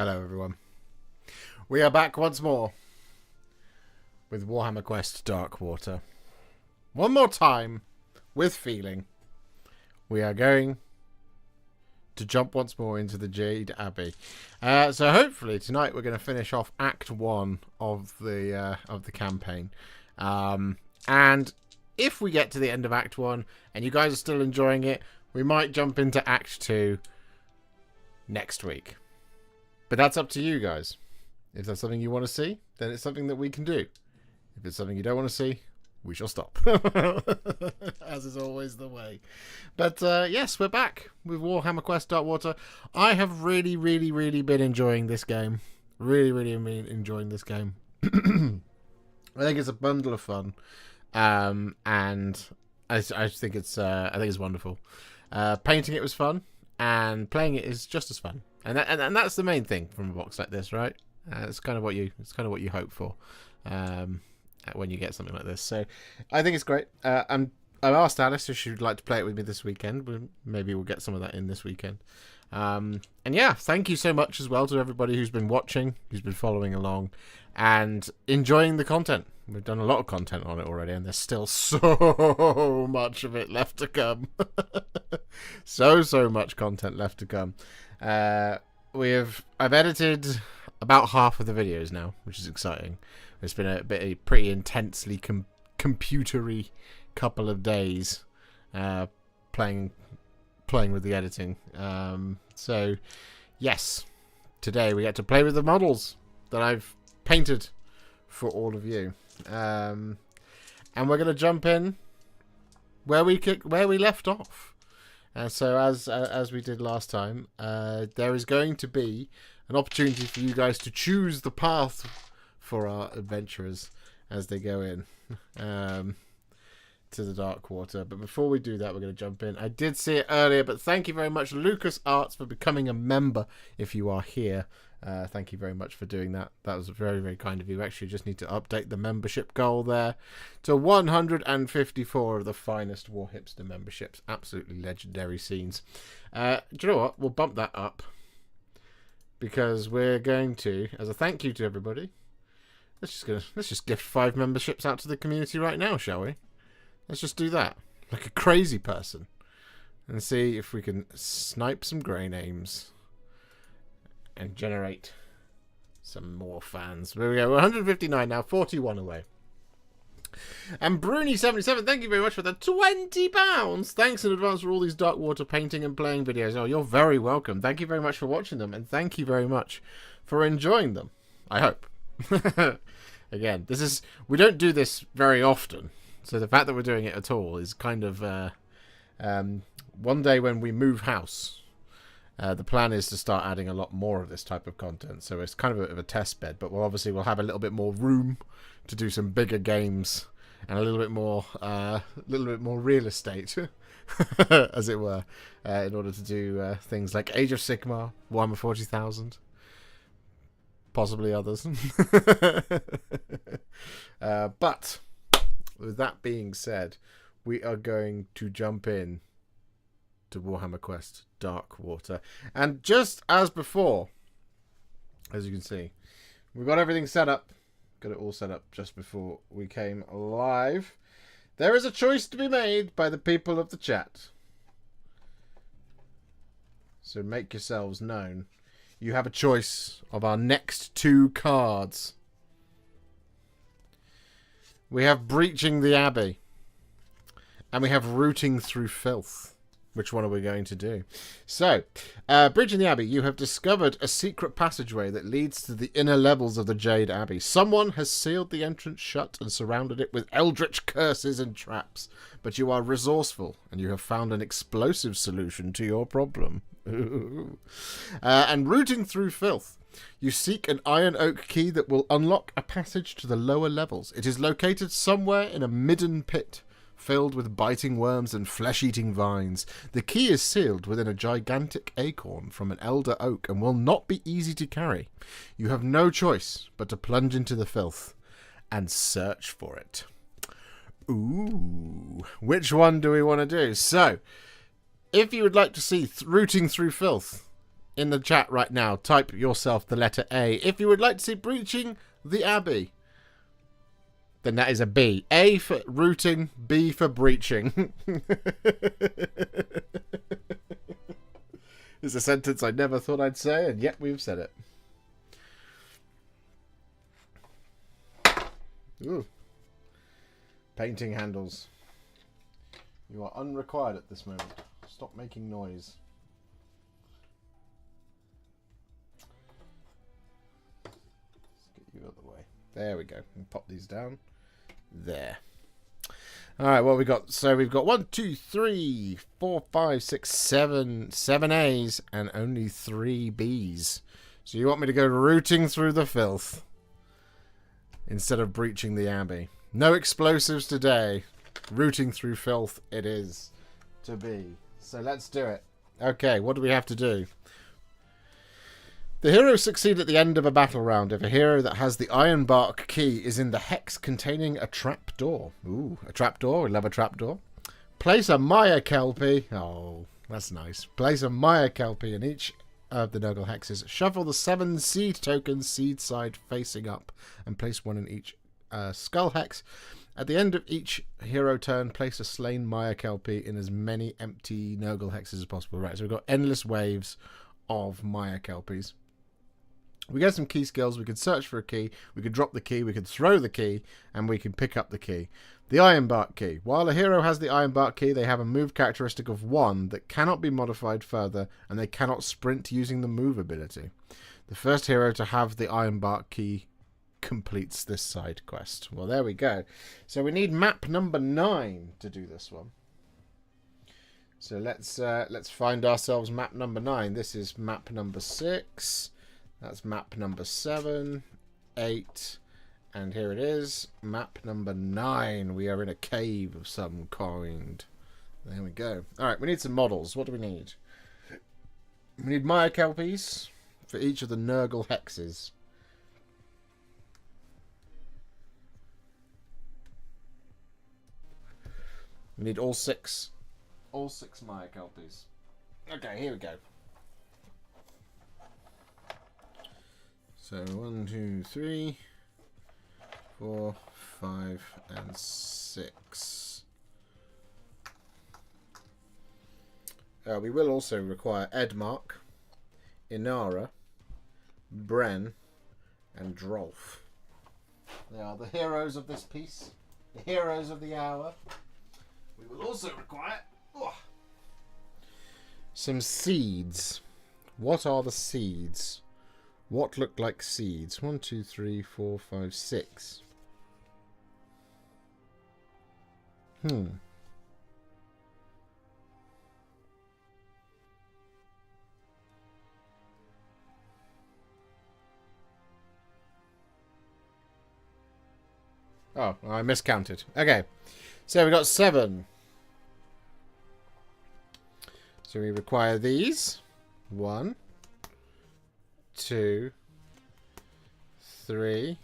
Hello everyone. We are back once more with Warhammer Quest Darkwater. One more time, with feeling, we are going to jump once more into the Jade Abbey. So hopefully tonight we're going to finish off Act 1 of the campaign. And if we get to the end of Act 1 and you guys are still enjoying it, we might jump into Act 2 next week. But that's up to you guys. If that's something you want to see, then it's something that we can do. If it's something you don't want to see, we shall stop. As is always the way. But yes, we're back with Warhammer Quest Darkwater. I have really been enjoying this game. Really enjoying this game. I think it's a bundle of fun. And I think it's wonderful. Painting it was fun, and playing it is just as fun. And that's the main thing from a box like this, right? It's kind of what you hope for when you get something like this. So I think it's great. I've asked Alice if she'd like to play it with me this weekend. Maybe we'll get some of that in this weekend. And yeah, thank you so much as well to everybody who's been watching, who's been following along, and enjoying the content. We've done a lot of content on it already, and there's still so much of it left to come. so much content left to come. I've edited about half of the videos now, which is exciting. It's been a pretty intensely computery couple of days playing with the editing. So yes, today we get to play with the models that I've painted for all of you. And we're going to jump in where we left off. So as we did last time, there is going to be an opportunity for you guys to choose the path for our adventurers as they go in to the Darkwater. But before we do that, we're going to jump in. I did see it earlier, but thank you very much, Lucas Arts, for becoming a member if you are here. Thank you very much for doing that. That was very kind of you. Actually, just need to update the membership goal there to 154 of the finest Warhipster memberships. Absolutely legendary scenes. Do you know what? We'll bump that up because we're going to, as a thank you to everybody, let's just gift 5 memberships out to the community right now, shall we? Let's just do that like a crazy person and see if we can snipe some grey names and generate some more fans. There we go. We're 159 now, 41 away. And Bruni77, thank you very much for the £20. Thanks in advance for all these Darkwater painting and playing videos. Oh, you're very welcome. Thank you very much for watching them, and thank you very much for enjoying them. I hope. Again, we don't do this very often, so the fact that we're doing it at all is kind of one day when we move house. The plan is to start adding a lot more of this type of content, so it's kind of a bit of a test bed, but we'll have a little bit more room to do some bigger games and a little bit more real estate, as it were, in order to do things like Age of Sigmar, Warhammer 40,000, possibly others. But with that being said, we are going to jump in to Warhammer Quest Darkwater, and just as before, as you can see, we've got everything set up. Got it all set up just before we came live. There is a choice to be made by the people of the chat, so make yourselves known. You have a choice of our next 2 cards. We have Breaching the Abbey, and we have Rooting Through Filth. Which one are we going to do? So, Breaching the Abbey, you have discovered a secret passageway that leads to the inner levels of the Jade Abbey. Someone has sealed the entrance shut and surrounded it with eldritch curses and traps. But you are resourceful, and you have found an explosive solution to your problem. And Rooting Through Filth. You seek an iron oak key that will unlock a passage to the lower levels. It is located somewhere in a midden pit, filled with biting worms and flesh-eating vines. The key is sealed within a gigantic acorn from an elder oak and will not be easy to carry. You have no choice but to plunge into the filth and search for it. Ooh, which one do we want to do? So, if you would like to see Rooting Through Filth in the chat right now, type yourself the letter A if you would like to see breaching the Abbey. Then that is a B. A for rooting, B for breaching. It's a sentence I never thought I'd say, and yet we've said it. Ooh. Painting handles. You are unrequired at this moment. Stop making noise. Let's get you out of the way. There we go. Pop these down. There. Alright, what we got? So we've got 1, 2, 3, 4, 5, 6, 7 A's and only 3 B's. So you want me to go rooting through the filth instead of breaching the Abbey. No explosives today. Rooting through filth it is to be. So let's do it. Okay, what do we have to do? The hero succeeds at the end of a battle round if a hero that has the Ironbark key is in the hex containing a trapdoor. Ooh, a trapdoor. We love a trapdoor. Place a Maya Kelpie. Oh, that's nice. Place a Maya Kelpie in each of the Nurgle hexes. Shuffle the 7 seed tokens seed side facing up and place one in each skull hex. At the end of each hero turn, place a slain Maya Kelpie in as many empty Nurgle hexes as possible. Right, so we've got endless waves of Maya Kelpies. We get some key skills. We could search for a key. We could drop the key. We could throw the key. And we can pick up the key. The Ironbark key. While a hero has the Ironbark key, they have a move characteristic of 1 that cannot be modified further. And they cannot sprint using the move ability. The first hero to have the Ironbark key completes this side quest. Well, there we go. So we need map number 9 to do this one. So let's find ourselves map number 9. This is map number 6. That's map number 7, 8, and here it is, map number 9. We are in a cave of some kind. There we go. Alright, we need some models. What do we need? We need Maya Kelpies for each of the Nurgle hexes. We need all six Maya Kelpies. Okay, here we go. So 1, 2, 3, 4, 5, and 6. We will also require Edmark, Inara, Bren, and Drolf. They are the heroes of this piece, the heroes of the hour. We will also require some seeds. What are the seeds? What look like seeds? 1, 2, 3, 4, 5, 6. Oh, I miscounted. Okay. So we got 7. So we require these. 1, 2, 3,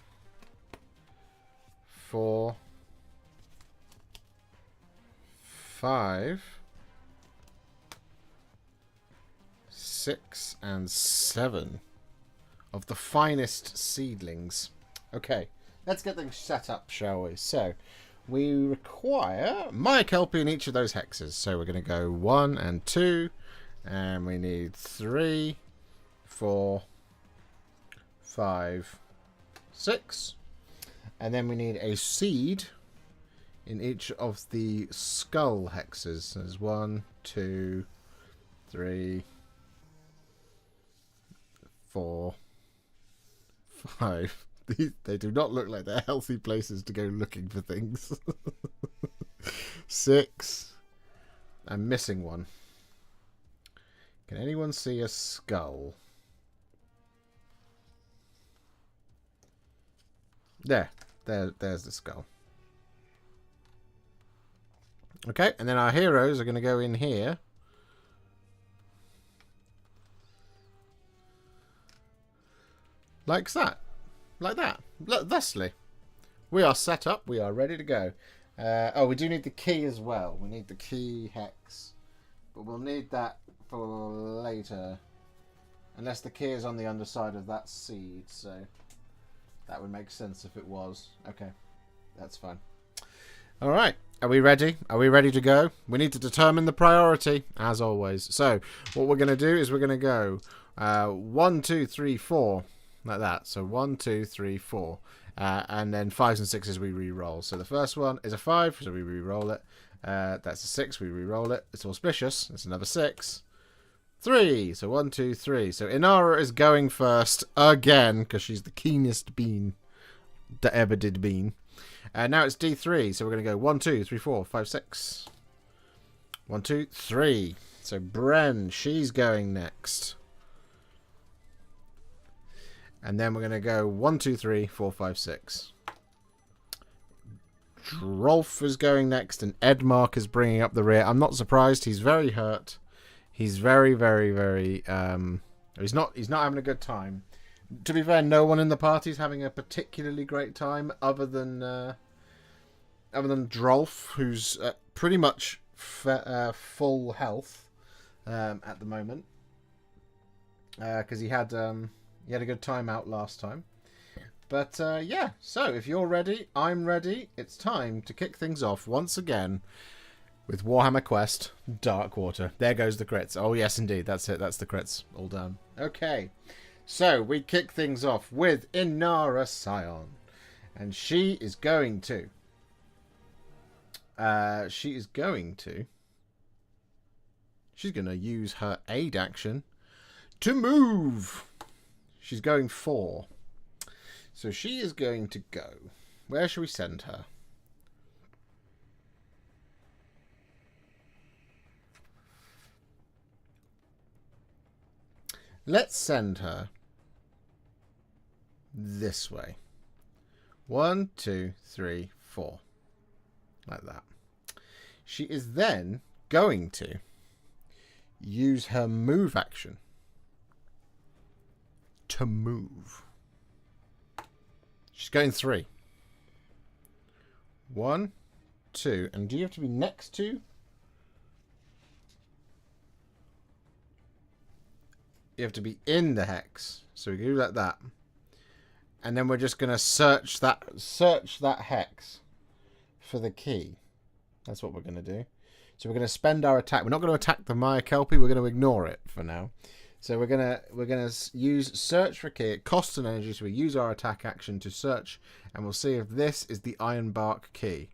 4, 5, 6, and 7 of the finest seedlings. Okay, let's get things set up, shall we? So we require Maya Kelpie in each of those hexes. So we're going to go 1 and 2, and we need 3, 4, 5, 6, and then we need a seed in each of the skull hexes. There's 1, 2, 3, 4, 5. They do not look like they're healthy places to go looking for things. 6. I'm missing one. Can anyone see a skull? There's the skull. Okay, and then our heroes are going to go in here. Like that. Like that. Thusly. We are set up. We are ready to go. Oh, we do need the key as well. We need the key hex. But we'll need that for later. Unless the key is on the underside of that seed, so that would make sense if it was. Okay, that's fine. All right, are we ready? Are we ready to go? We need to determine the priority, as always. So what we're going to do is we're going to go 1, 2, 3, 4, like that. So 1, 2, 3, 4. And then 5s and 6s we re-roll. So the first one is a 5, so we re-roll it. That's a 6, we re-roll it. It's auspicious. It's another 6. 3. So 1, 2, 3. So Inara is going first again because she's the keenest bean that ever did bean. Now it's D3. So we're going to go 1, 2, 3, 4, 5, 6. 1, 2, 3. So Bren, she's going next. And then we're going to go 1, 2, 3, 4, 5, 6. Drolf is going next, and Edmark is bringing up the rear. I'm not surprised. He's very hurt. He's very, very, very. He's not having a good time. To be fair, no one in the party is having a particularly great time, other than Drolf, who's pretty much full health at the moment, because he had a good time out last time. But yeah, so if you're ready, I'm ready. It's time to kick things off once again with Warhammer Quest Darkwater. There goes the crits. Oh yes, indeed, that's it. That's the crits. All done. Okay, so we kick things off with Inara Scion, and she's going to use her aid action to move. She's going 4. So she is going to go. Where shall we send her? Let's send her this way. 1, 2, 3, 4. Like that. She is then going to use her move action to move. She's going 3. 1, 2. And do you have to be next to? You have to be in the hex. So we do like that. And then we're just going to search that hex for the key. That's what we're going to do. So we're going to spend our attack. We're not going to attack the Maya Kelpie. We're going to ignore it for now. So we're gonna use search for key. It costs an energy, so we use our attack action to search, and we'll see if this is the Ironbark key.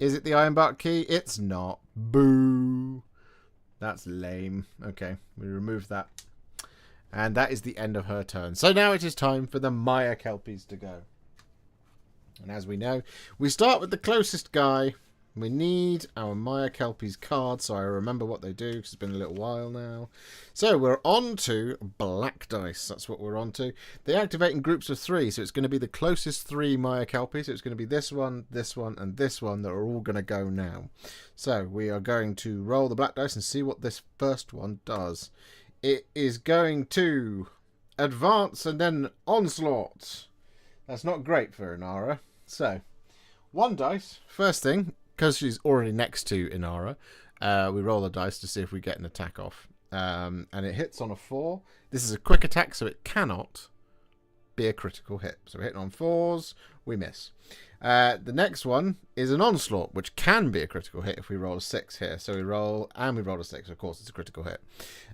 Is it the Ironbark key? It's not. Boo. That's lame. Okay, we remove that, and that is the end of her turn. So now it is time for the Maya Kelpies to go. And as we know, we start with the closest guy. We need our Maya Kelpies card, so I remember what they do, because it's been a little while now. So we're on to black dice. That's what we're on to. They activate in groups of 3, so it's going to be the closest 3 Maya Kelpies. So it's going to be this one, and this one that are all going to go now. So we are going to roll the black dice and see what this first one does. It is going to advance and then onslaught. That's not great for Inara. So 1 dice. First thing, because she's already next to Inara, we roll the dice to see if we get an attack off. And it hits on a 4. This is a quick attack, so it cannot be a critical hit. So we're hitting on 4s, we miss. The next one is an onslaught, which can be a critical hit if we roll a 6 here. So we roll, and we roll a 6. Of course, it's a critical hit.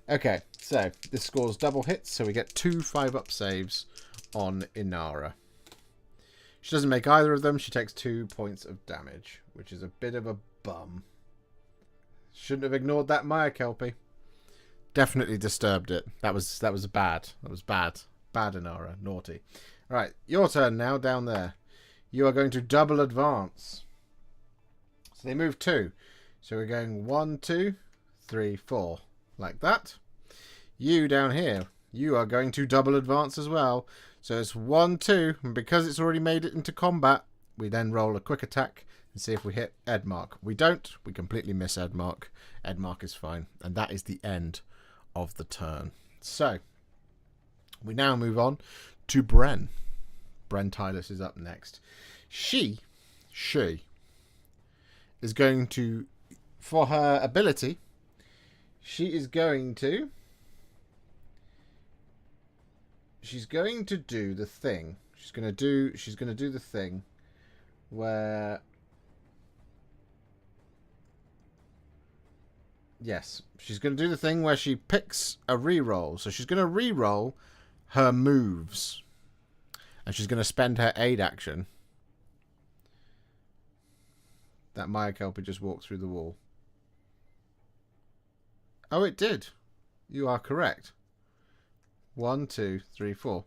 Okay, so this scores double hits, so we get 2 5-up saves on Inara. She doesn't make either of them. She takes 2 points of damage, which is a bit of a bum. Shouldn't have ignored that Maya Kelpie. Definitely disturbed it. That was bad. That was bad. Bad, Inara. Naughty. All right, your turn now down there. You are going to double advance. So they move 2. So we're going 1, 2, 3, 4. Like that. You down here. You are going to double advance as well. So it's 1, 2, and because it's already made it into combat, we then roll a quick attack and see if we hit Edmark. We don't. We completely miss Edmark. Edmark is fine. And that is the end of the turn. So, we now move on to Bren. Bren Tylus is up next. She is going to, for her ability, she is going to she's going to do the thing. She's going to do the thing where... Yes, she's going to do the thing where she picks a reroll. So she's going to reroll her moves. And she's going to spend her aid action. That Maya Kelpie just walked through the wall. Oh, it did. You are correct. 1, 2, 3, 4.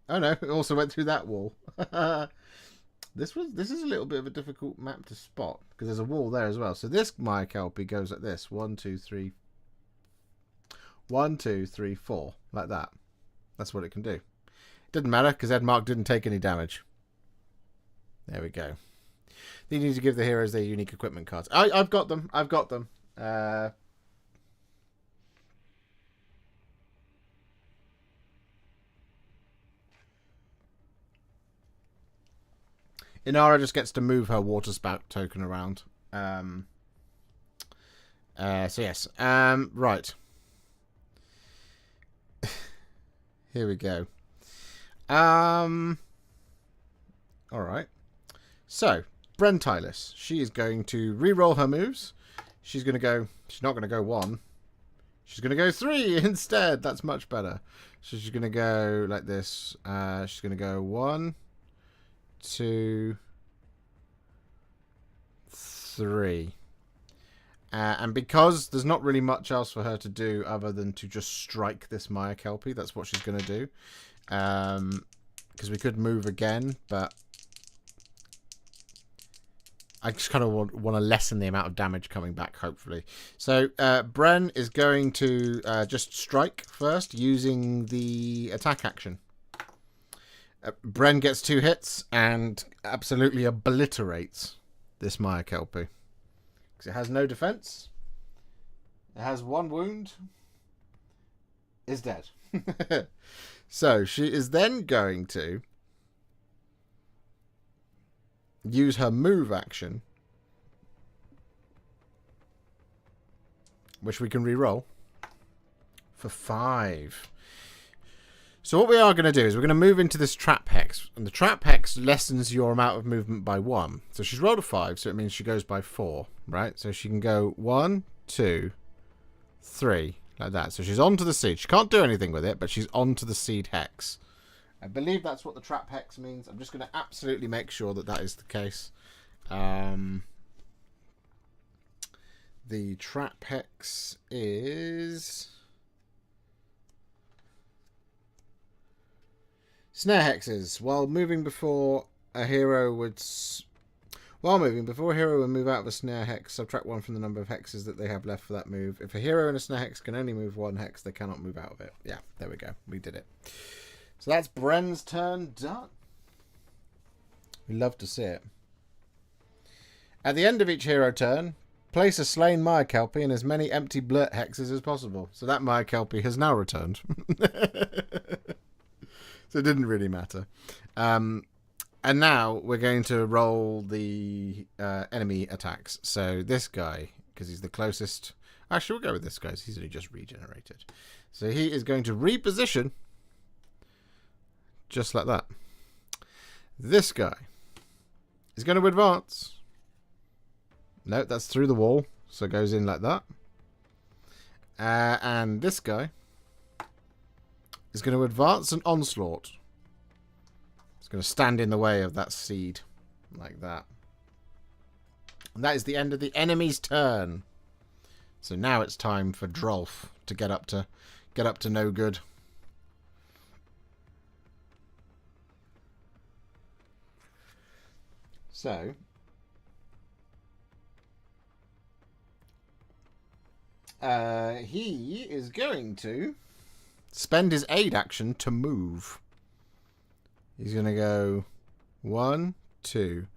Oh no, it also went through that wall. This is a little bit of a difficult map to spot because there's a wall there as well. So this Maya Kelpie goes like this: 1, 2, 3, 1, 2, 3, 4, like that. That's what it can do. It didn't matter because Edmark didn't take any damage. There we go. You need to give the heroes their unique equipment cards. I've got them. I've got them. Inara just gets to move her water spout token around. So yes. Right. Here we go. Alright. So, Brentilis. She is going to re-roll her moves. She's going to go... She's not going to go 1. She's going to go 3 instead. That's much better. So she's going to go like this. She's going to go 1, 2, 3. And because there's not really much else for her to do other than to just strike this Maya Kelpie, that's what she's going to do. Because we could move again, but I just kind of want to lessen the amount of damage coming back, hopefully. So Bren is going to just strike first using the attack action. Bren gets 2 hits and absolutely obliterates this Maya Kelpie. Because it has no defense. It has 1 wound. Is dead. So she is then going to use her move action, which we can re-roll, for 5. So what we are going to do is we're going to move into this trap hex. And the trap hex lessens your amount of movement by 1. So she's rolled a 5, so it means she goes by 4, right? So she can go 1, 2, 3, like that. So she's onto the seed. She can't do anything with it, but she's onto the seed hex. I believe that's what the trap hex means. I'm just going to absolutely make sure that that is the case. The trap hex is... Snare hexes. While moving before a hero would move out of a snare hex, subtract 1 from the number of hexes that they have left for that move. If a hero in a snare hex can only move 1 hex, they cannot move out of it. Yeah, there we go. We did it. So that's Bren's turn done. We love to see it. At the end of each hero turn, place a slain Maya Kelpie in as many empty blurt hexes as possible. So that Maya Kelpie has now returned. So it didn't really matter. And now we're going to roll the enemy attacks. So this guy, because he's the closest... Actually, we'll go with this guy. He's only just regenerated. So he is going to reposition just like that. This guy is going to advance. No, that's through the wall. So it goes in like that. And this guy is going to advance an onslaught. It's going to stand in the way of that seed. Like that. And that is the end of the enemy's turn. So now it's time for Drolf to get up to no good. So he is going to spend his aid action to move. He's going to go 1, 2,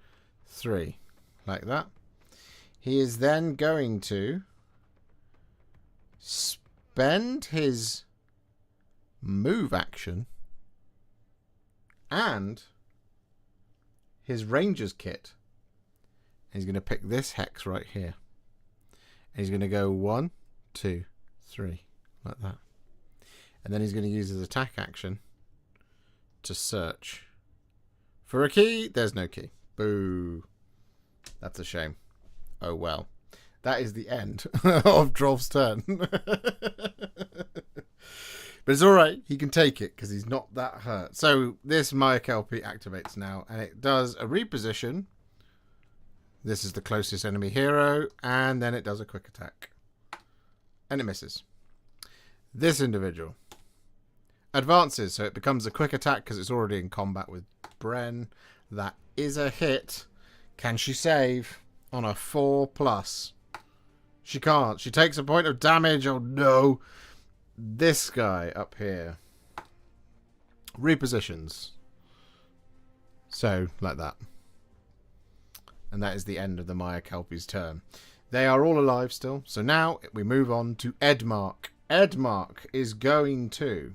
3, like that. He is then going to spend his move action and his ranger's kit. He's going to pick this hex right here. And he's going to go 1, 2, 3, like that. And then he's going to use his attack action to search for a key. There's no key. Boo. That's a shame. Oh well. That is the end of Drolf's turn. But it's alright. He can take it because he's not that hurt. So this Maya Kelpie activates now. And it does a reposition. This is the closest enemy hero. And then it does a quick attack. And it misses. This individual advances. So it becomes a quick attack because it's already in combat with Bren. That is a hit. Can she save on a 4+? She can't. She takes a point of damage. Oh no. This guy up here repositions. So, like that. And that is the end of the Maya Kelpie's turn. They are all alive still. So now we move on to Edmark. Edmark is going to...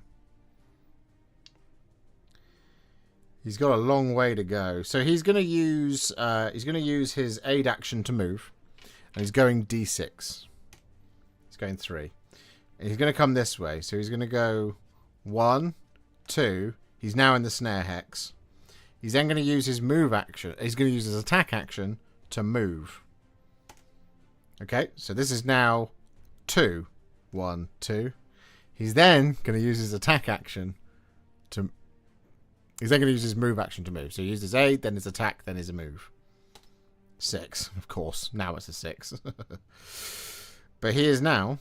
He's got a long way to go. So he's going to use his aid action to move. And he's going D6. He's going 3. And he's going to come this way. So he's going to go 1, 2. He's now in the snare hex. He's then going to use his move action. He's going to use his attack action to move. Okay, so this is now 2. 1, 2. He's then going to use his attack action to... He's then going to use his move action to move. So he used his aid, then his attack, then his move. 6, of course. Now it's a 6. But he is now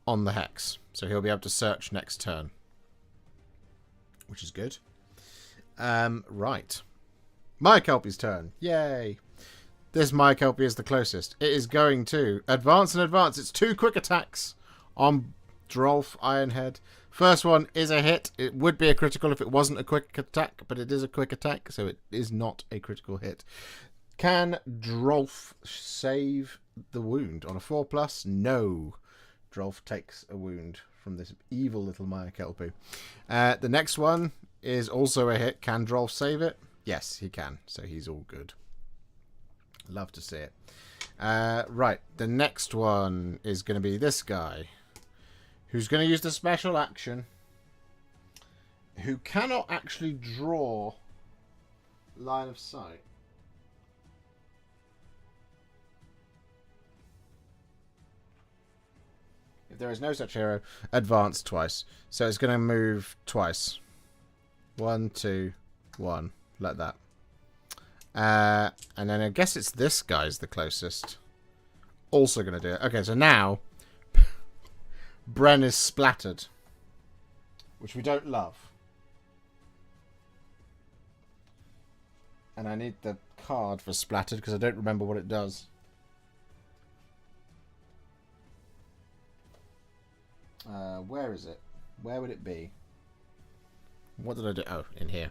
on the hex. So he'll be able to search next turn. Which is good. Right. Maya Kelpie's turn. Yay. This Maya Kelpie is the closest. It is going to advance and advance. It's 2 quick attacks on Drolf Ironhead. First one is a hit. It would be a critical if it wasn't a quick attack, but it is a quick attack, so it is not a critical hit. Can Drolf save the wound on a 4+? No. Drolf takes a wound from this evil little Maya Kelpie. The next one is also a hit. Can Drolf save it? Yes, he can. So he's all good. Love to see it. Right. The next one is going to be this guy, who's going to use the special action, who cannot actually draw line of sight. If there is no such hero, advance twice. So it's going to move twice. 1, 2, 1. Like that. And then I guess it's this guy's the closest. Also going to do it. Okay, so now Bren is splattered, which we don't love. And I need the card for splattered because I don't remember what it does. Where is it? Where would it be? What did I do? Oh, in here.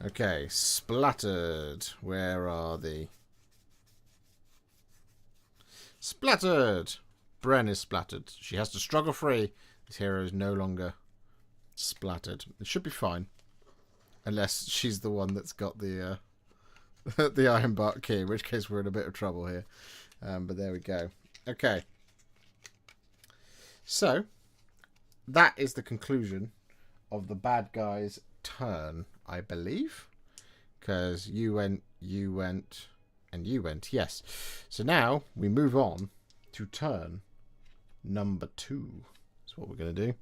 Okay, splattered. Where are the... Splattered! Bren is splattered. She has to struggle free. This hero is no longer splattered. It should be fine. Unless she's the one that's got the the Ironbark key, in which case we're in a bit of trouble here. But there we go. Okay. So, that is the conclusion of the bad guy's turn, I believe. Because you went, and you went. Yes. So now we move on to turn number 2. That's what we're going to do.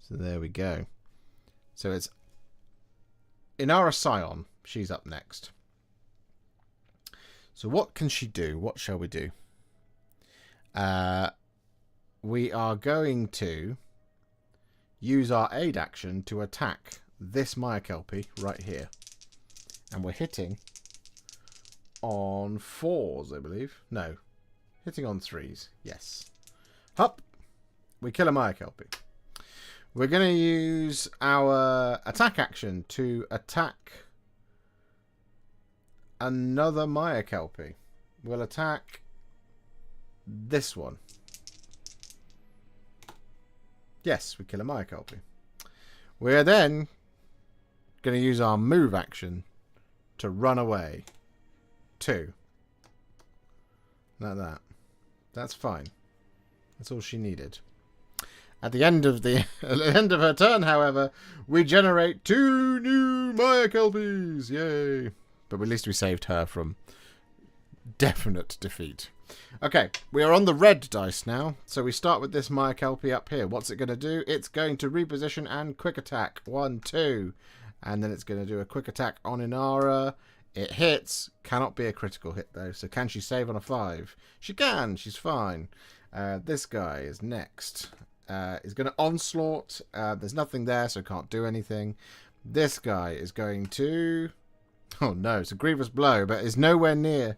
So there we go. So it's Inara Scion. She's up next. So what can she do? What shall we do? We are going to use our aid action to attack this Maya Kelpie right here. And we're hitting on 4s, I believe. No. Hitting on 3s. Yes. Hup. We kill a Maya Kelpie. We're going to use our attack action to attack another Maya Kelpie. We'll attack this one. Yes, we kill a Maya Kelpie. We're then going to use our move action to run away. 2. Like that. That's fine. That's all she needed. At the end of her turn, however, we generate 2 new Maya Kelpies. Yay! But at least we saved her from definite defeat. Okay, we are on the red dice now. So we start with this Maya Kelpie up here. What's it going to do? It's going to reposition and quick attack. 1, 2. And then it's going to do a quick attack on Inara. It hits. Cannot be a critical hit, though. So can she save on a 5? She can. She's fine. This guy is next. Is going to onslaught. There's nothing there, so can't do anything. This guy is going to... Oh, no. It's a grievous blow, but is nowhere near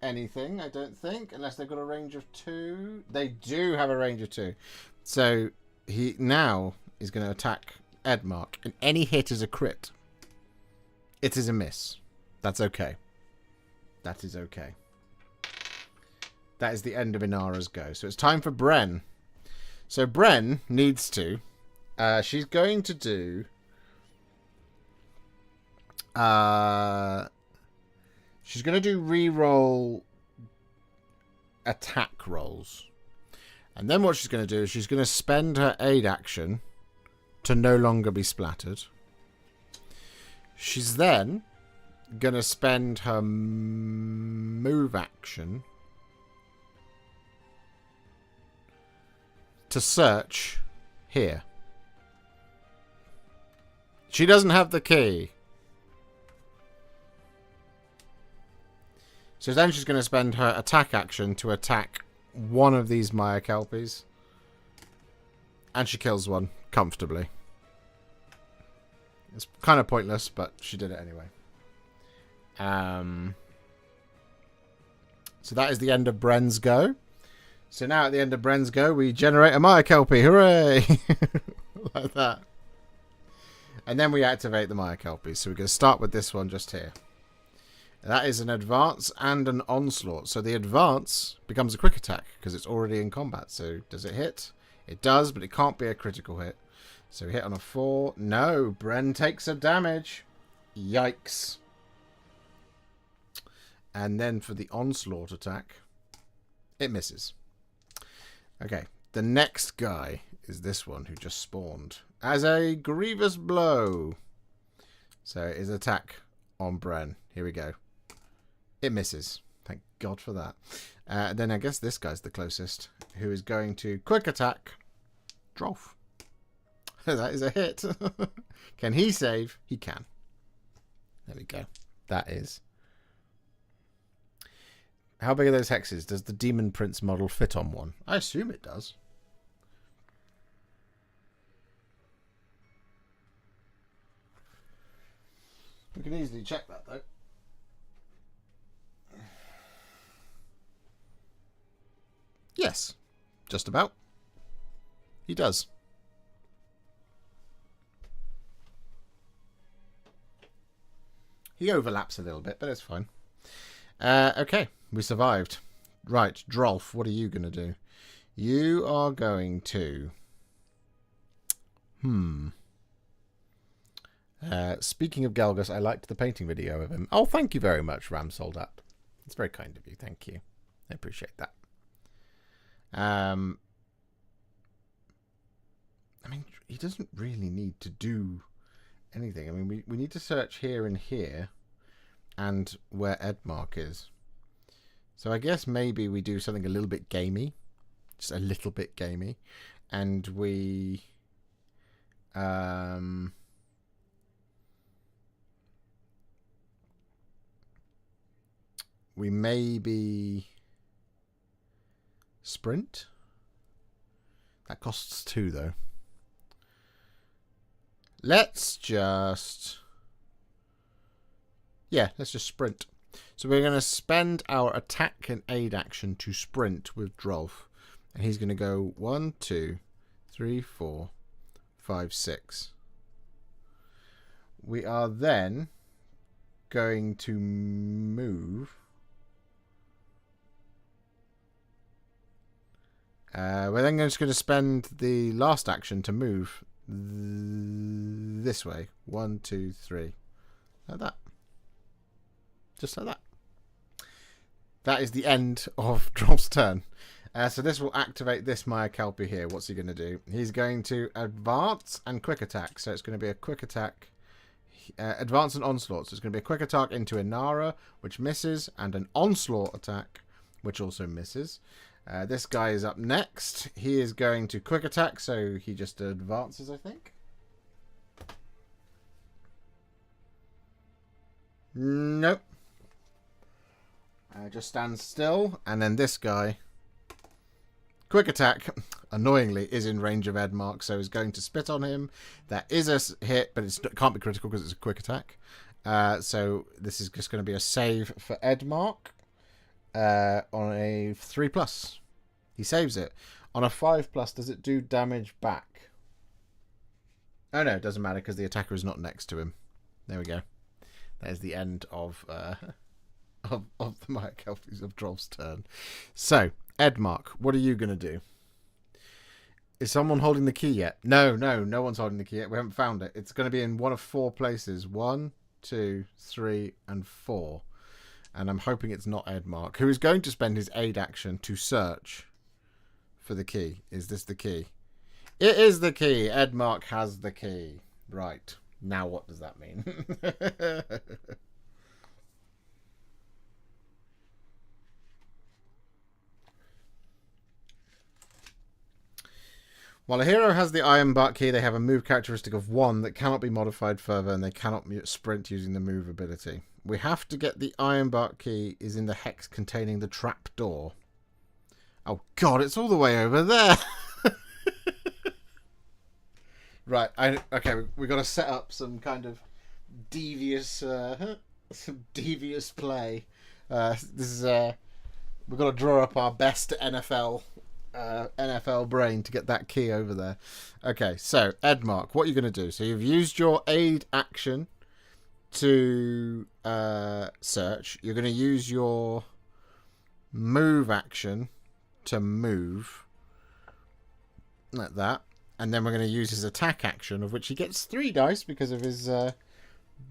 anything, I don't think, unless they've got a range of 2. They do have a range of 2. So he now is going to attack Edmark, and any hit is a crit. It is a miss. That's okay. That is okay. That is the end of Inara's go. So it's time for Bren. So Bren needs to... she's going to do... she's going to do reroll attack rolls. And then what she's going to do is she's going to spend her aid action to no longer be splattered. She's then going to spend her move action to search here. She doesn't have the key. So then she's going to spend her attack action to attack one of these Maya Kelpies. And she kills one comfortably. It's kind of pointless, but she did it anyway. So that is the end of Bren's go. So now at the end of Bren's go, we generate a Maya Kelpie. Hooray! Like that. And then we activate the Maya Kelpies. So we're going to start with this one just here. That is an advance and an onslaught. So the advance becomes a quick attack because it's already in combat. So does it hit? It does, but it can't be a critical hit. So we hit on a 4. No, Bren takes a damage. Yikes. And then for the onslaught attack, it misses. Okay, the next guy is this one who just spawned as a grievous blow. So it is attack on Bren. Here we go. It misses. Thank God for that. Then I guess this guy's the closest, who is going to quick attack Drolf. That is a hit. Can he save? He can. There we go. That is. How big are those hexes? Does the Demon Prince model fit on one? I assume it does. We can easily check that, though. Yes. Just about. He does. He overlaps a little bit, but it's fine. Okay, we survived. Right, Drolf, what are you going to do? You are going to... speaking of Galgus, I liked the painting video of him. Oh, thank you very much, Ram Soldat. It's very kind of you. Thank you. I appreciate that. I mean, he doesn't really need to do anything. I mean, we need to search here and here and where Edmark is. So I guess maybe we do something a little bit gamey. Just a little bit gamey. And we... we maybe... sprint? That costs 2, though. Let's just... yeah, let's just sprint. So we're going to spend our attack and aid action to sprint with Drolf. And he's going to go 1, 2, 3, 4, 5, 6. We are then going to move... we're then just going to spend the last action to move this way. 1, 2, 3. Like that. Just like that. That is the end of Drolf's turn. So this will activate this Maya-Kelpie here. What's he going to do? He's going to advance and quick attack. So it's going to be a quick attack. Advance and onslaught. So it's going to be a quick attack into Inara, which misses, and an onslaught attack, which also misses. This guy is up next. He is going to quick attack, so he just advances, I think. Nope. Just stands still, and then this guy, quick attack, annoyingly, is in range of Edmark, so is going to spit on him. That is a hit, but it can't be critical because it's a quick attack. So this is just going to be a save for Edmark on a 3+. He saves it. On a 5+, does it do damage back? Oh no, it doesn't matter because the attacker is not next to him. There we go. That is the end of the Maya-Kelpie's of Drolf's turn. So, Edmark, what are you going to do? Is someone holding the key yet? No one's holding the key yet. We haven't found it. It's going to be in one of 4 places. 1, 2, 3, and 4. And I'm hoping it's not Edmark, who is going to spend his aid action to search for the key. Is this the key? It is the key. Edmark has the key. Right. Now what does that mean? While a hero has the Ironbark key, they have a move characteristic of 1 that cannot be modified further, and they cannot sprint using the move ability. We have to get the Ironbark key is in the hex containing the trap door. Oh god, it's all the way over there! Right, okay, we got to set up some kind of devious play. This is we've got to draw up our best NFL brain to get that key over there. Okay, so Edmark, what are you going to do? So you've used your aid action to search. You're going to use your move action to move like that, and then we're going to use his attack action, of which he gets 3 dice because of his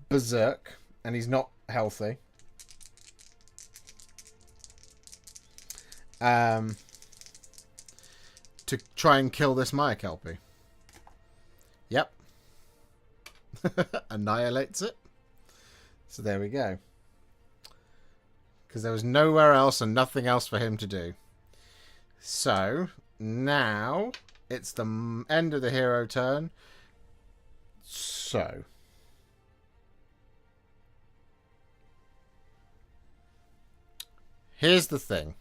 berserk, and he's not healthy. To try and kill this Maya-Kelpie. Yep. Annihilates it. So there we go. Because there was nowhere else and nothing else for him to do. So, now it's the end of the hero turn. So, here's the thing.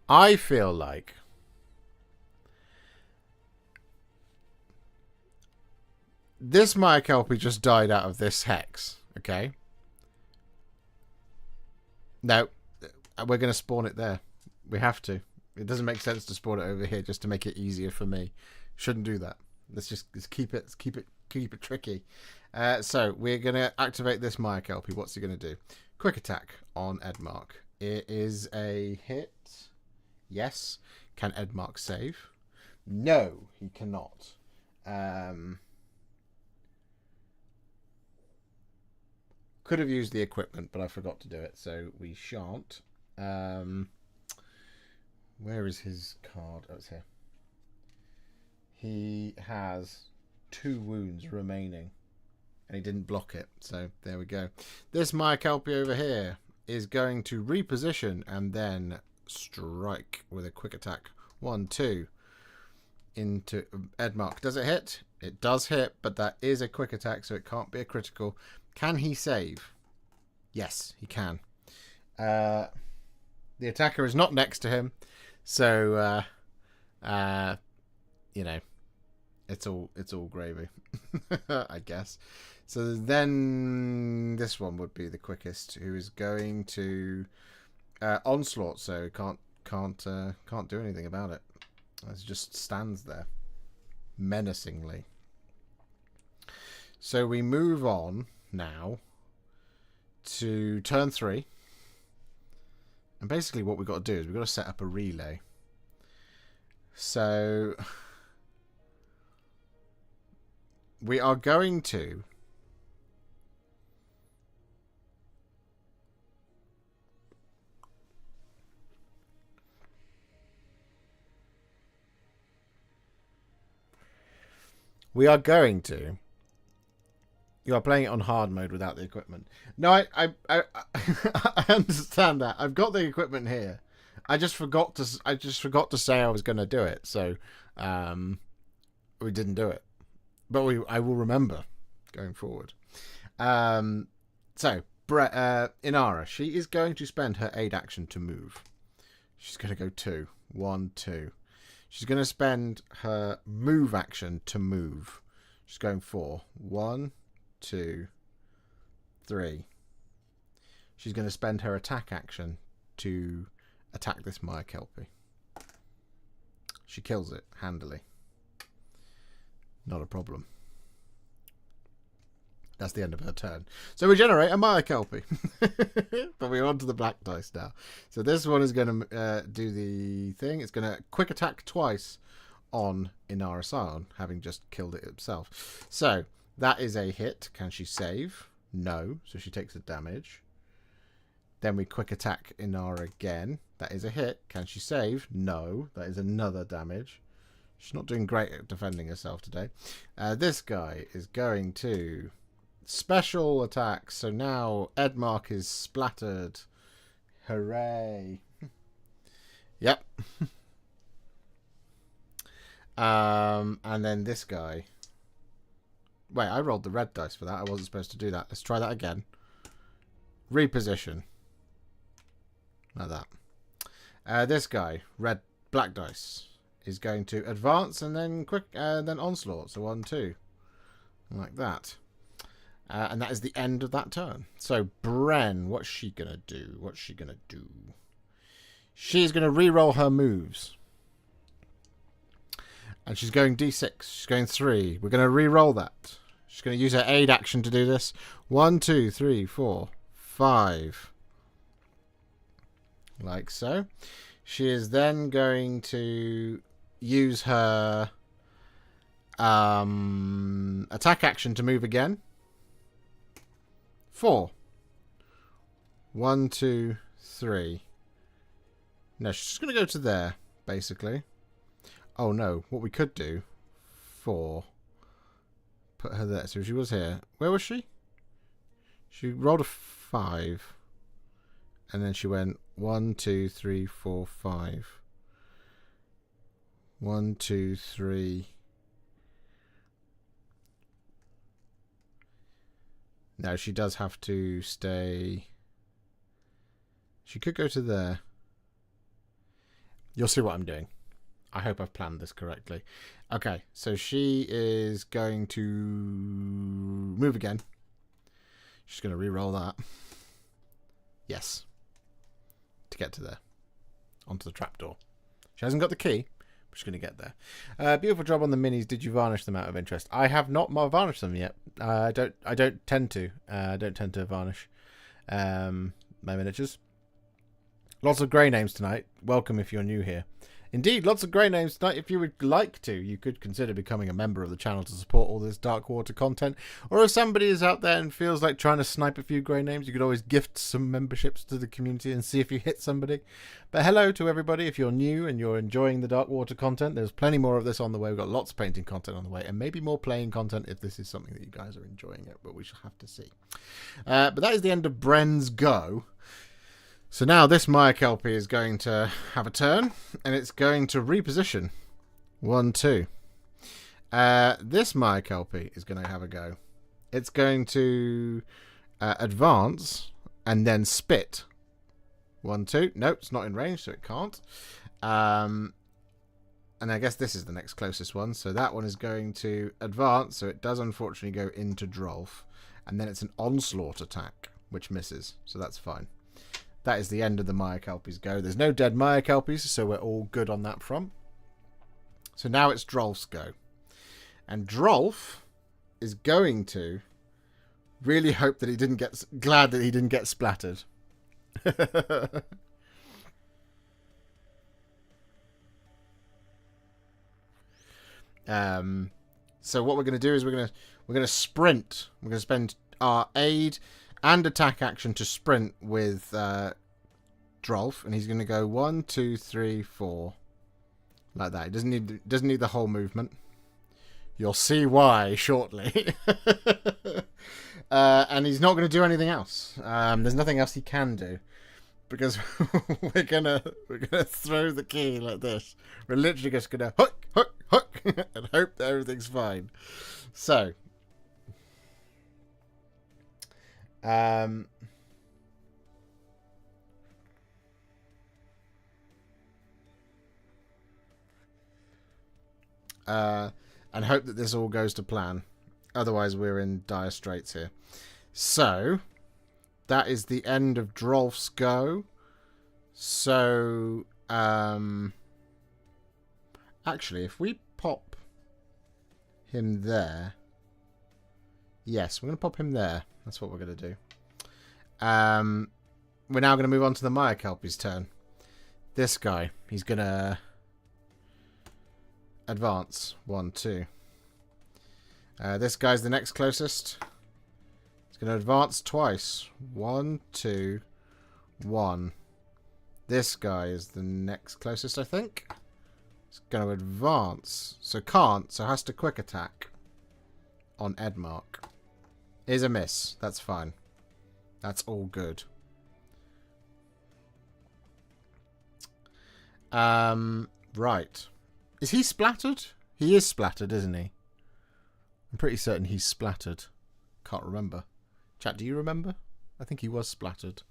I feel like this Maya-Kelpie just died out of this hex, okay? No, we're going to spawn it there. We have to. It doesn't make sense to spawn it over here just to make it easier for me. Shouldn't do that. Let's keep it tricky. So we're going to activate this Maya-Kelpie. What's he going to do? Quick attack on Edmark. It is a hit. Yes. Can Edmark save? No, he cannot. Could have used the equipment, but I forgot to do it, so we shan't. Where is his card? Oh, it's here. He has 2 wounds remaining, and he didn't block it, so there we go. This Maya-Kelpie over here is going to reposition and then strike with a quick attack. 1, 2 into Edmark. Does it hit? It does hit, but that is a quick attack, so it can't be a critical. Can he save? Yes, he can. The attacker is not next to him, so you know, it's all gravy, I guess. So then this one would be the quickest, who is going to onslaught. So can't do anything about it. It just stands there menacingly. So we move on now to turn 3. And basically what we've got to do is we've got to set up a relay. So we are going to We are going to. You are playing it on hard mode without the equipment. No, I I understand that. I've got the equipment here. I just forgot to say I was going to do it. So, we didn't do it. But I will remember going forward. So, Inara, she is going to spend her aid action to move. She's going to go 2. 1, 2. She's going to spend her move action to move. She's going 4. 1, 2, 3. She's going to spend her attack action to attack this Maya Kelpie. She kills it handily. Not a problem. That's the end of her turn. So we generate a Maya Kelpie. But we're on to the black dice now. So this one is going to do the thing. It's going to quick attack twice on Inara Scion, having just killed it itself. So that is a hit. Can she save? No. So she takes the damage. Then we quick attack Inara again. That is a hit. Can she save? No. That is another damage. She's not doing great at defending herself today. This guy is going to special attack. So now Edmark is splattered. Hooray. Yep. And then this guy. Wait, I rolled the red dice for that. I wasn't supposed to do that. Let's try that again. Reposition. Like that. This guy, black dice, is going to advance and then then onslaught. So 1, 2, like that. And that is the end of that turn. So Bren, what's she gonna do? What's she gonna do? She's gonna re-roll her moves, and she's going D6. She's going 3. We're gonna re-roll that. She's gonna use her aid action to do this. 1, 2, 3, 4, 5. Like so. She is then going to use her attack action to move again. 4. 1, 2, 3. No, she's just going to go to there, basically. Oh no, what we could do. 4. Put her there. So she was here. Where was she? She rolled a 5. And then she went 1, 2, 3, 4, 5. 1, 2, 3. No, she does have to stay. She could go to there. You'll see what I'm doing. I hope I've planned this correctly. Okay, so she is going to move again. She's going to re-roll that. Yes. To get to there. Onto the trapdoor. She hasn't got the key, but she's going to get there. Beautiful job on the minis. Did you varnish them out of interest? I have not varnished them yet. I don't tend to. I don't tend to varnish my miniatures. Lots of grey names tonight. Welcome if you're new here. Indeed, lots of grey names tonight. If you would like to, you could consider becoming a member of the channel to support all this Darkwater content. Or if somebody is out there and feels like trying to snipe a few grey names, you could always gift some memberships to the community and see if you hit somebody. But hello to everybody. If you're new and you're enjoying the Darkwater content, there's plenty more of this on the way. We've got lots of painting content on the way, and maybe more playing content if this is something that you guys are enjoying it, but we shall have to see. But that is the end of Bren's go. So now this Maya Kelpie is going to have a turn, and it's going to reposition. 1, 2. This Maya Kelpie is going to have a go. It's going to advance and then spit. 1, 2. Nope, it's not in range, so it can't. And I guess this is the next closest one. So that one is going to advance, so it does unfortunately go into Drolf. And then it's an onslaught attack, which misses, so that's fine. That is the end of the Maya Kelpie's go. There's no dead Maya Kelpies, so we're all good on that front. So now it's Drolf's go. And Drolf is going to really hope that he didn't get... Glad that he didn't get splattered. So what we're going to do is we're going to sprint. We're going to spend our aid and attack action to sprint with Drolf, and he's going to go 1, 2, 3, 4, like that. He doesn't need the whole movement. You'll see why shortly. And he's not going to do anything else. There's nothing else he can do. Because we're gonna throw the key like this. We're literally just gonna hook, hook, hook, and hope that everything's fine. So, and hope that this all goes to plan. Otherwise, we're in dire straits here. So, that is the end of Drolf's go. So, actually, if we pop him there... Yes, we're going to pop him there. That's what we're going to do. We're now going to move on to the Maya Kelpie's turn. This guy, he's going to advance. 1, 2. This guy's the next closest. He's going to advance twice. 1, 2, 1. This guy is the next closest, I think. He's going to advance. So can't, so has to quick attack on Edmark. Is a miss. That's fine. That's all good. Right. Is he splattered? He is splattered, isn't he? I'm pretty certain he's splattered. Can't remember. Chat, do you remember? I think he was splattered.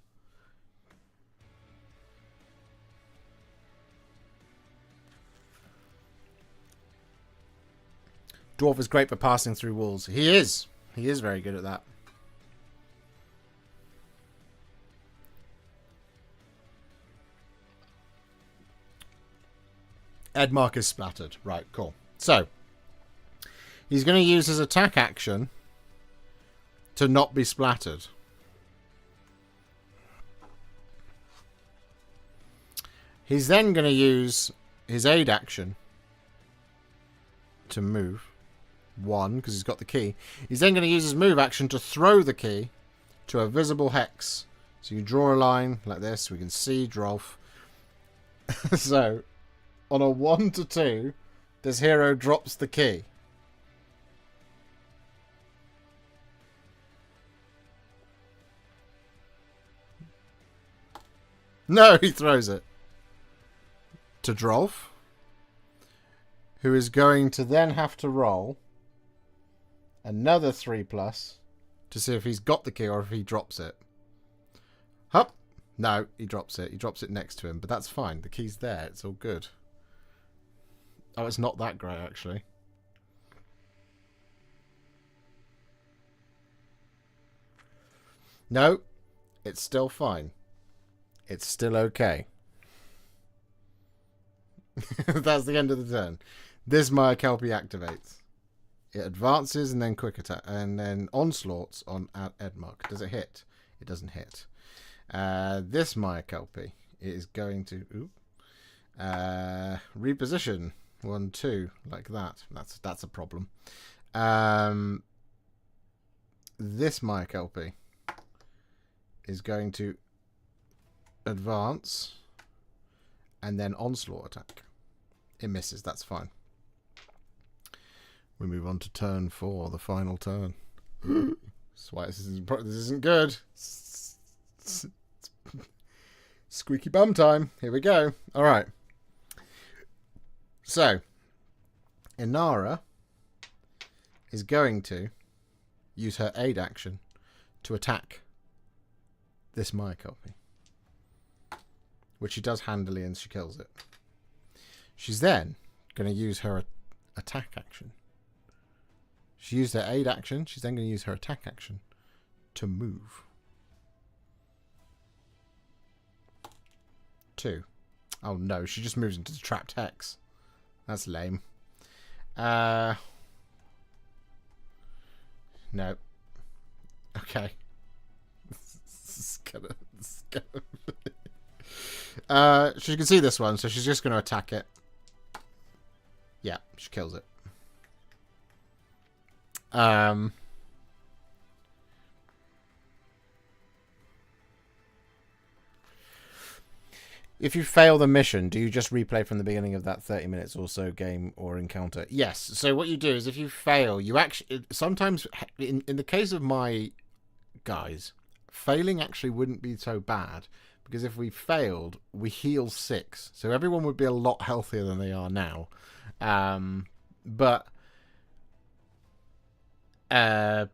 Dwarf is great for passing through walls. He is. He is very good at that. Edmark is splattered. Right, cool. So, he's going to use his attack action to not be splattered. He's then going to use his aid action to move. 1, because he's got the key. He's then going to use his move action to throw the key to a visible hex. So you draw a line like this. We can see Drolf. So, on a 1 to 2, this hero drops the key. No, he throws it to Drolf, who is going to then have to roll another 3+ to see if he's got the key or if he drops it. Hup! No, he drops it. He drops it next to him, but that's fine. The key's there. It's all good. Oh, it's not that great, actually. No, it's still fine. It's still okay. That's the end of the turn. This Maya Kelpie activates. It advances and then quick attack and then onslaughts on Edmark. Does it hit? It doesn't hit. This Maya Kelpie is going to reposition 1, 2 like that. That's a problem. This Maya Kelpie is going to advance and then onslaught attack. It misses. That's fine. We move on to turn 4, the final turn. That's why this isn't good. Squeaky bum time. Here we go. All right. So, Inara is going to use her aid action to attack this Maya Kelpie, which she does handily and she kills it. She's then going to use her attack action. She used her aid action. She's then going to use her attack action to move. 2. Oh no, she just moves into the trapped hex. That's lame. No. Okay. She can see this one, so she's just going to attack it. Yeah, she kills it. If you fail the mission, do you just replay from the beginning of that 30 minutes or so game or encounter? Yes. So what you do is if you fail, you actually... Sometimes, in the case of my guys, failing actually wouldn't be so bad. Because if we failed, we heal 6. So everyone would be a lot healthier than they are now. But... you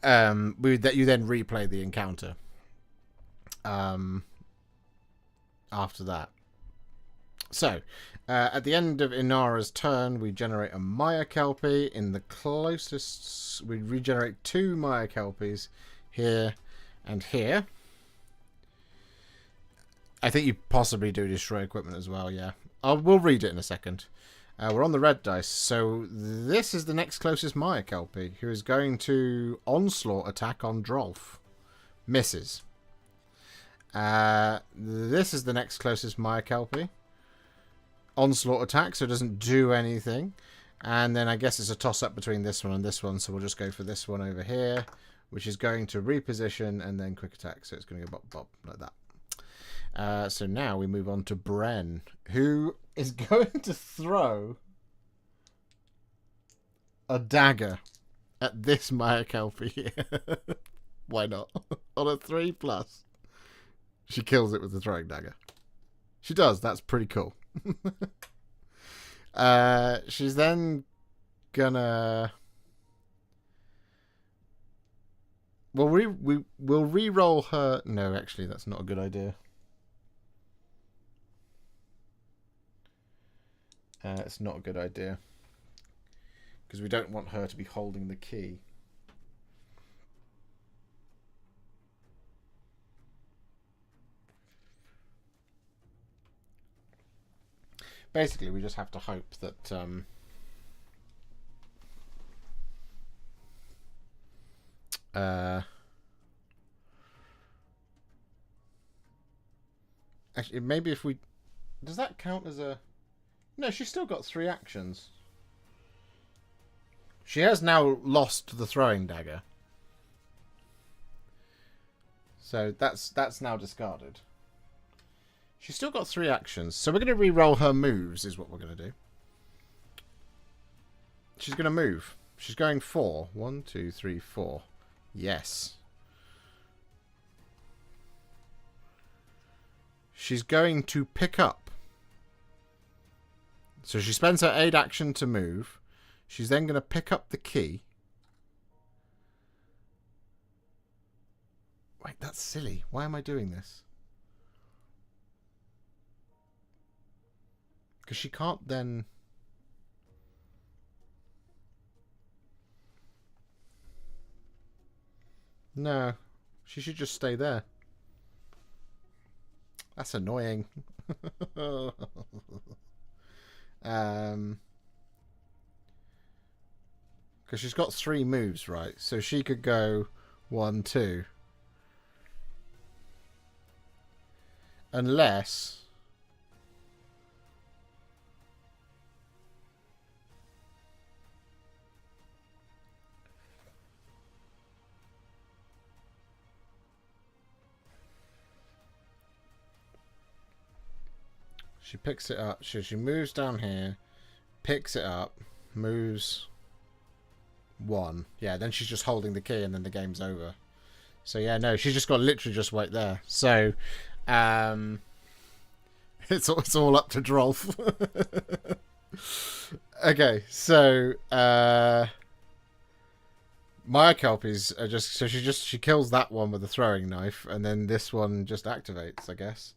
then replay the encounter. After that. So, at the end of Inara's turn, we generate a Maya Kelpie. In the closest... We regenerate 2 Maya Kelpies here and here. I think you possibly do destroy equipment as well, yeah. We'll read it in a second. We're on the red dice, so this is the next closest Maya Kelpie, who is going to onslaught attack on Drolf. Misses. This is the next closest Maya Kelpie. Onslaught attack, so it doesn't do anything. And then I guess it's a toss-up between this one and this one, so we'll just go for this one over here, which is going to reposition and then quick attack, so it's going to go bop-bop, like that. So now we move on to Bren, who is going to throw a dagger at this Maya Kelpie here. Why not? On a 3+. She kills it with the throwing dagger. She does. That's pretty cool. She's then gonna... Well, we'll re-roll her... No, actually, that's not a good idea. It's not a good idea. Because we don't want her to be holding the key. Basically, we just have to hope that... actually, maybe if we... Does that count as a... No, she's still got 3 actions. She has now lost the throwing dagger. So that's now discarded. She's still got 3 actions. So we're going to re-roll her moves, is what we're going to do. She's going to move. She's going 4. 1, 2, 3, 4. Yes. She's going to pick up. So she spends her aid action to move. She's then going to pick up the key. Wait, that's silly. Why am I doing this? Because she can't then... No. She should just stay there. That's annoying. Because she's got 3 moves, right? So she could go 1, 2. Unless... She picks it up. She moves down here, picks it up, moves 1. Yeah, then she's just holding the key and then the game's over. So yeah, no, she's just got to literally just wait there. So it's all up to Drolf. Okay, so Maya Kelpies are just... So she kills that one with a throwing knife, and then this one just activates, I guess.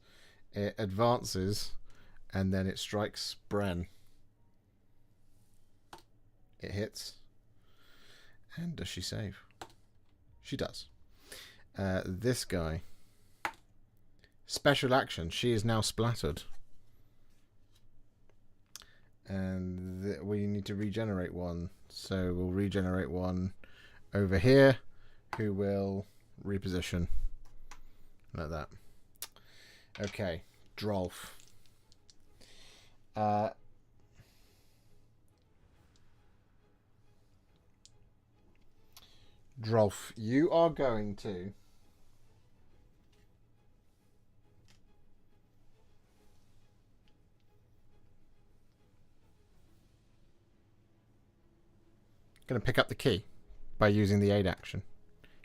It advances... And then it strikes Bren. It hits. And does she save? She does. This guy. Special action. She is now splattered. And we need to regenerate 1. So we'll regenerate 1 over here. Who will reposition. Like that. Okay. Drolf. Drolf, you are going to going to pick up the key by using the aid action.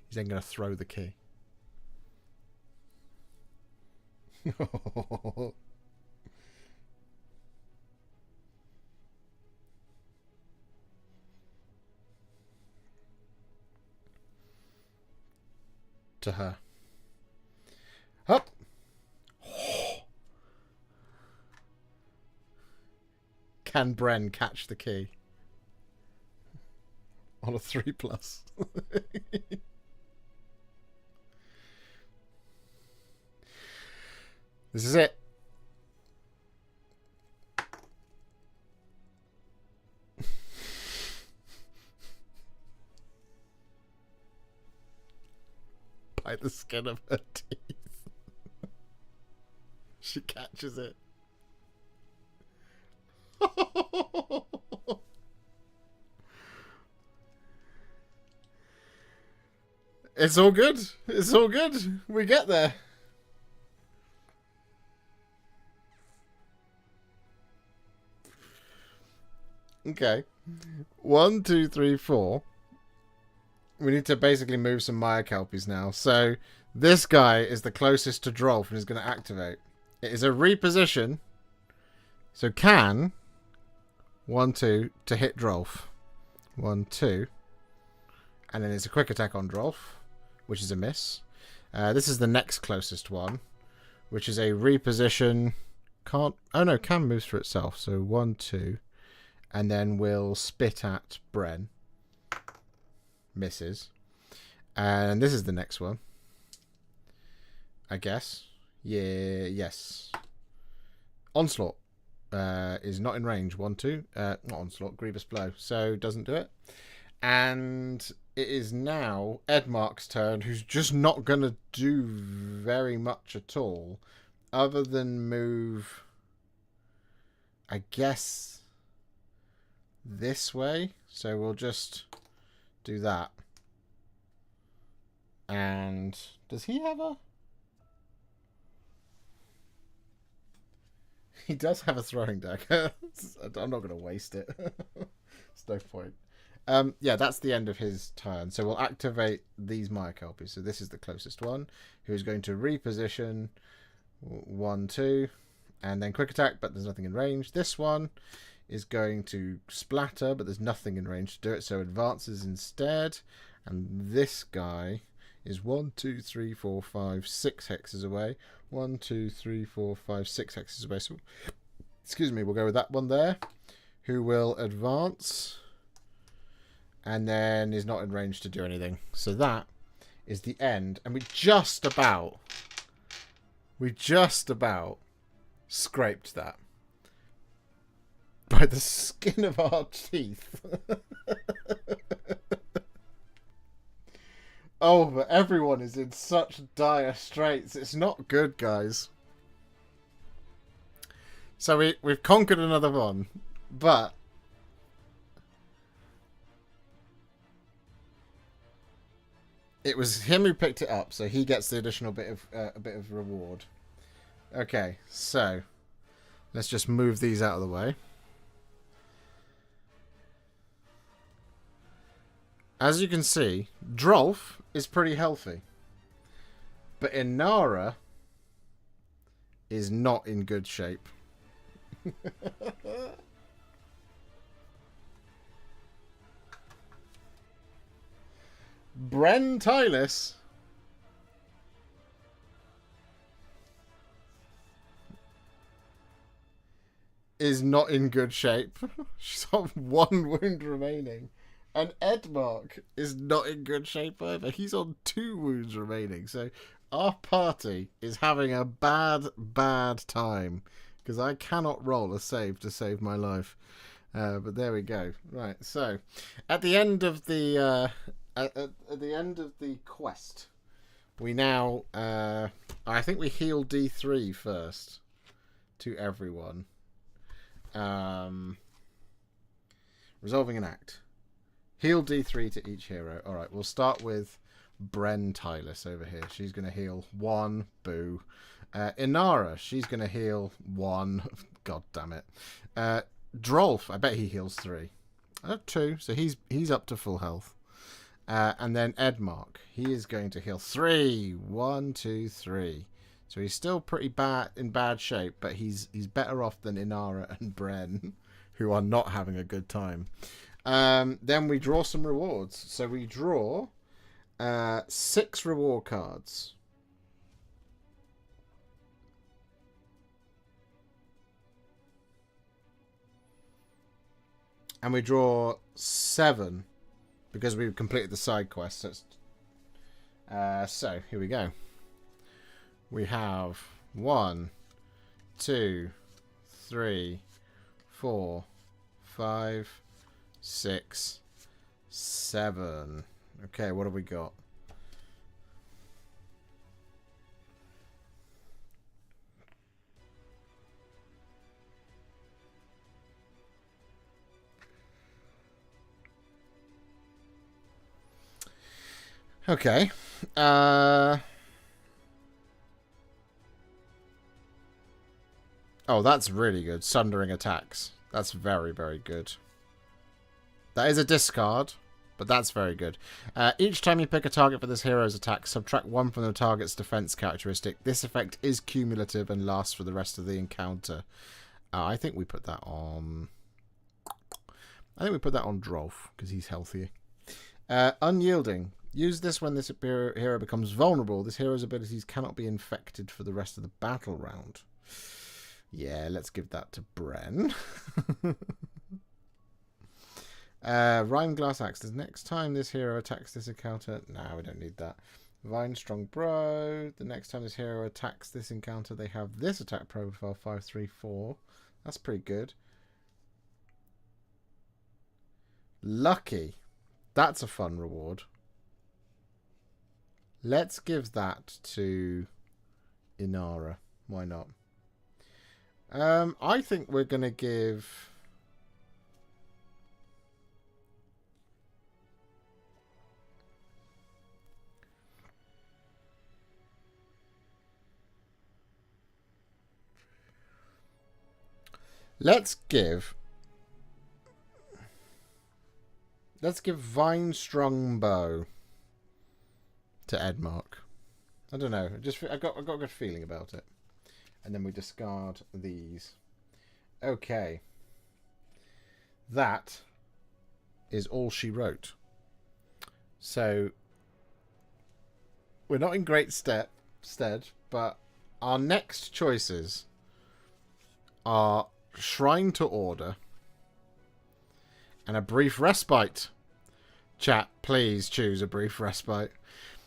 He's then going to throw the key. To her. Up. Can Bren catch the key? On a 3+. This is it. By the skin of her teeth. She catches it. It's all good. It's all good. We get there. Okay. 1, 2, 3, 4. We need to basically move some Maya Kelpies now. So this guy is the closest to Drolf and is going to activate. It is a reposition. So can 1, 2 to hit Drolf. 1, 2. And then it's a quick attack on Drolf, which is a miss. This is the next closest one, which is a reposition. Can't. Oh no, can moves for itself. So 1, 2. And then we'll spit at Bren. Misses. And this is the next one. I guess. Yeah, yes. Onslaught is not in range. 1, 2. Not Onslaught, Grievous Blow. So doesn't do it. And it is now Edmark's turn, who's just not going to do very much at all. Other than move, I guess, this way. So we'll just do that. And does he have a... He does have a throwing dagger. I'm not going to waste it. There's no point. Yeah, that's the end of his turn. So we'll activate these Maya Kelpies. So this is the closest one, who's going to reposition 1, 2, and then quick attack, but there's nothing in range. This one is going to splatter, but there's nothing in range to do it, so advances instead. And this guy is 1, 2, 3, 4, 5, 6 hexes away. 1, 2, 3, 4, 5, 6 hexes away. So, excuse me, we'll go with that one there, who will advance and then is not in range to do anything. So that is the end, and we just about scraped that by the skin of our teeth. Oh, but everyone is in such dire straits. It's not good, guys. So we've conquered another one, but it was him who picked it up, so he gets the additional bit of a bit of reward. Okay, so let's just move these out of the way. As you can see, Drolf is pretty healthy, but Inara is not in good shape. Bren Tylis is not in good shape. She's got 1 wound remaining. And Edmark is not in good shape either. He's on 2 wounds remaining. So our party is having a bad time. Because I cannot roll a save to save my life. But there we go. Right, so at the end of the at the end of the quest, we now I think we heal D3 first to everyone. Resolving an act. Heal D3 to each hero. Alright, we'll start with Bren Tylis over here. She's going to heal 1. Boo. Inara, she's going to heal 1. God damn it. Drolf, I bet he heals 3. 2. So he's up to full health. And then Edmark, he is going to heal 3. 1, 2, 3. So he's still pretty in bad shape, but he's better off than Inara and Bren, who are not having a good time. Then we draw some rewards. So we draw 6 reward cards. And we draw 7 because we've completed the side quest. So here we go. We have 1, 2, 3, 4, 5, 6, 7. Okay, what have we got? Okay. Oh, that's really good. Sundering attacks. That's very, very good. That is a discard, but that's very good. Each time you pick a target for this hero's attack, subtract 1 from the target's defense characteristic. This effect is cumulative and lasts for the rest of the encounter. I think we put that on... Drolf, because he's healthier. Unyielding. Use this when this hero becomes vulnerable. This hero's abilities cannot be infected for the rest of the battle round. Yeah, let's give that to Bren. Rhyme Glass Axe. The next time this hero attacks this encounter... No, we don't need that. Vine Strong Bro. The next time this hero attacks this encounter, they have this attack profile 534. That's pretty good. Lucky. That's a fun reward. Let's give that to Inara. Why not? I think we're going to give... Let's give Vine Strong Bow to Edmark. I don't know. I got a good feeling about it. And then we discard these. Okay. That is all she wrote. So we're not in great stead, but our next choices are Shrine to Order and a Brief Respite. Chat, please choose a Brief Respite.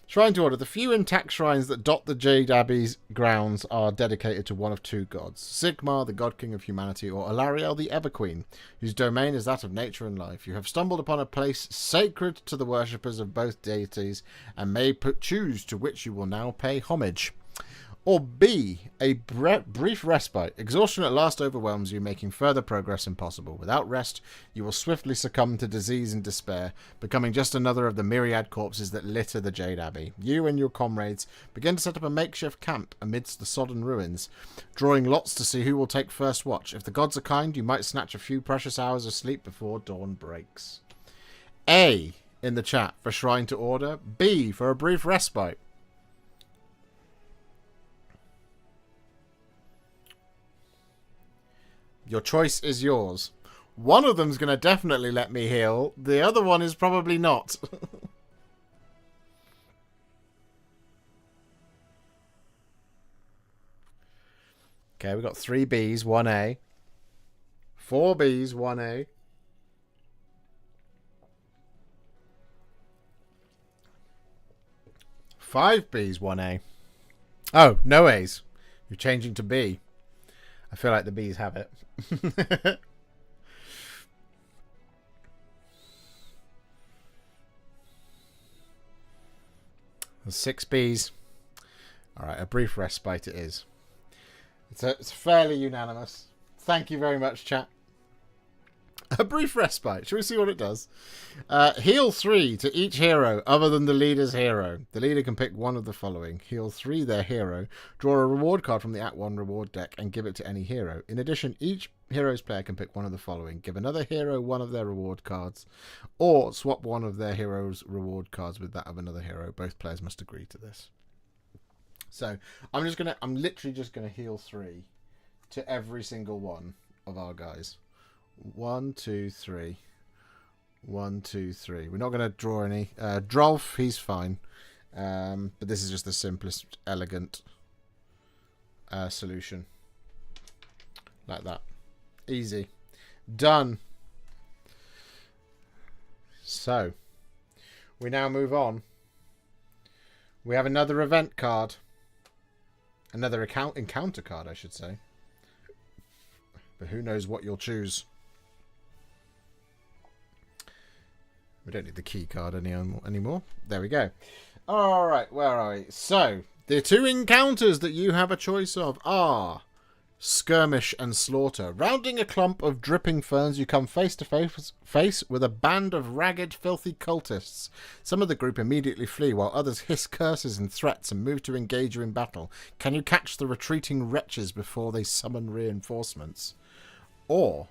Shrine to Order. The few intact shrines that dot the Jade Abbey's grounds are dedicated to one of 2 gods. Sigmar, the God King of Humanity, or Alariel, the Everqueen, whose domain is that of nature and life. You have stumbled upon a place sacred to the worshippers of both deities and may choose to which you will now pay homage. Or B, a brief respite. Exhaustion at last overwhelms you, making further progress impossible. Without rest, you will swiftly succumb to disease and despair, becoming just another of the myriad corpses that litter the Jade Abbey. You and your comrades begin to set up a makeshift camp amidst the sodden ruins, drawing lots to see who will take first watch. If the gods are kind, you might snatch a few precious hours of sleep before dawn breaks. A in the chat for Shrine to Order. B for a brief respite. Your choice is yours. One of them's going to definitely let me heal. The other one is probably not. Okay, we've got 3 Bs, 1 A. 4 Bs, 1 A. 5 Bs, 1 A. Oh, no A's. You're changing to B. I feel like the bees have it. There's 6 bees. Alright, a brief respite it is. It's fairly unanimous. Thank you very much, chat. A brief respite. Shall we see what it does? Heal 3 to each hero other than the leader's hero. The leader can pick one of the following. Heal 3 their hero. Draw a reward card from the Act 1 reward deck and give it to any hero. In addition, each hero's player can pick one of the following. Give another hero one of their reward cards. Or swap one of their hero's reward cards with that of another hero. Both players must agree to this. So, I'm literally just gonna heal 3 to every single one of our guys. 1, 2, 3. 1, 2, 3. We're not going to draw any. Drolf, he's fine. But this is just the simplest, elegant solution. Like that. Easy. Done. So, we now move on. We have another event card. Another encounter card, I should say. But who knows what you'll choose. We don't need the key card anymore. There we go. Alright, where are we? So, the two encounters that you have a choice of are Skirmish and Slaughter. Rounding a clump of dripping ferns, you come face to face with a band of ragged, filthy cultists. Some of the group immediately flee, while others hiss curses and threats and move to engage you in battle. Can you catch the retreating wretches before they summon reinforcements? Or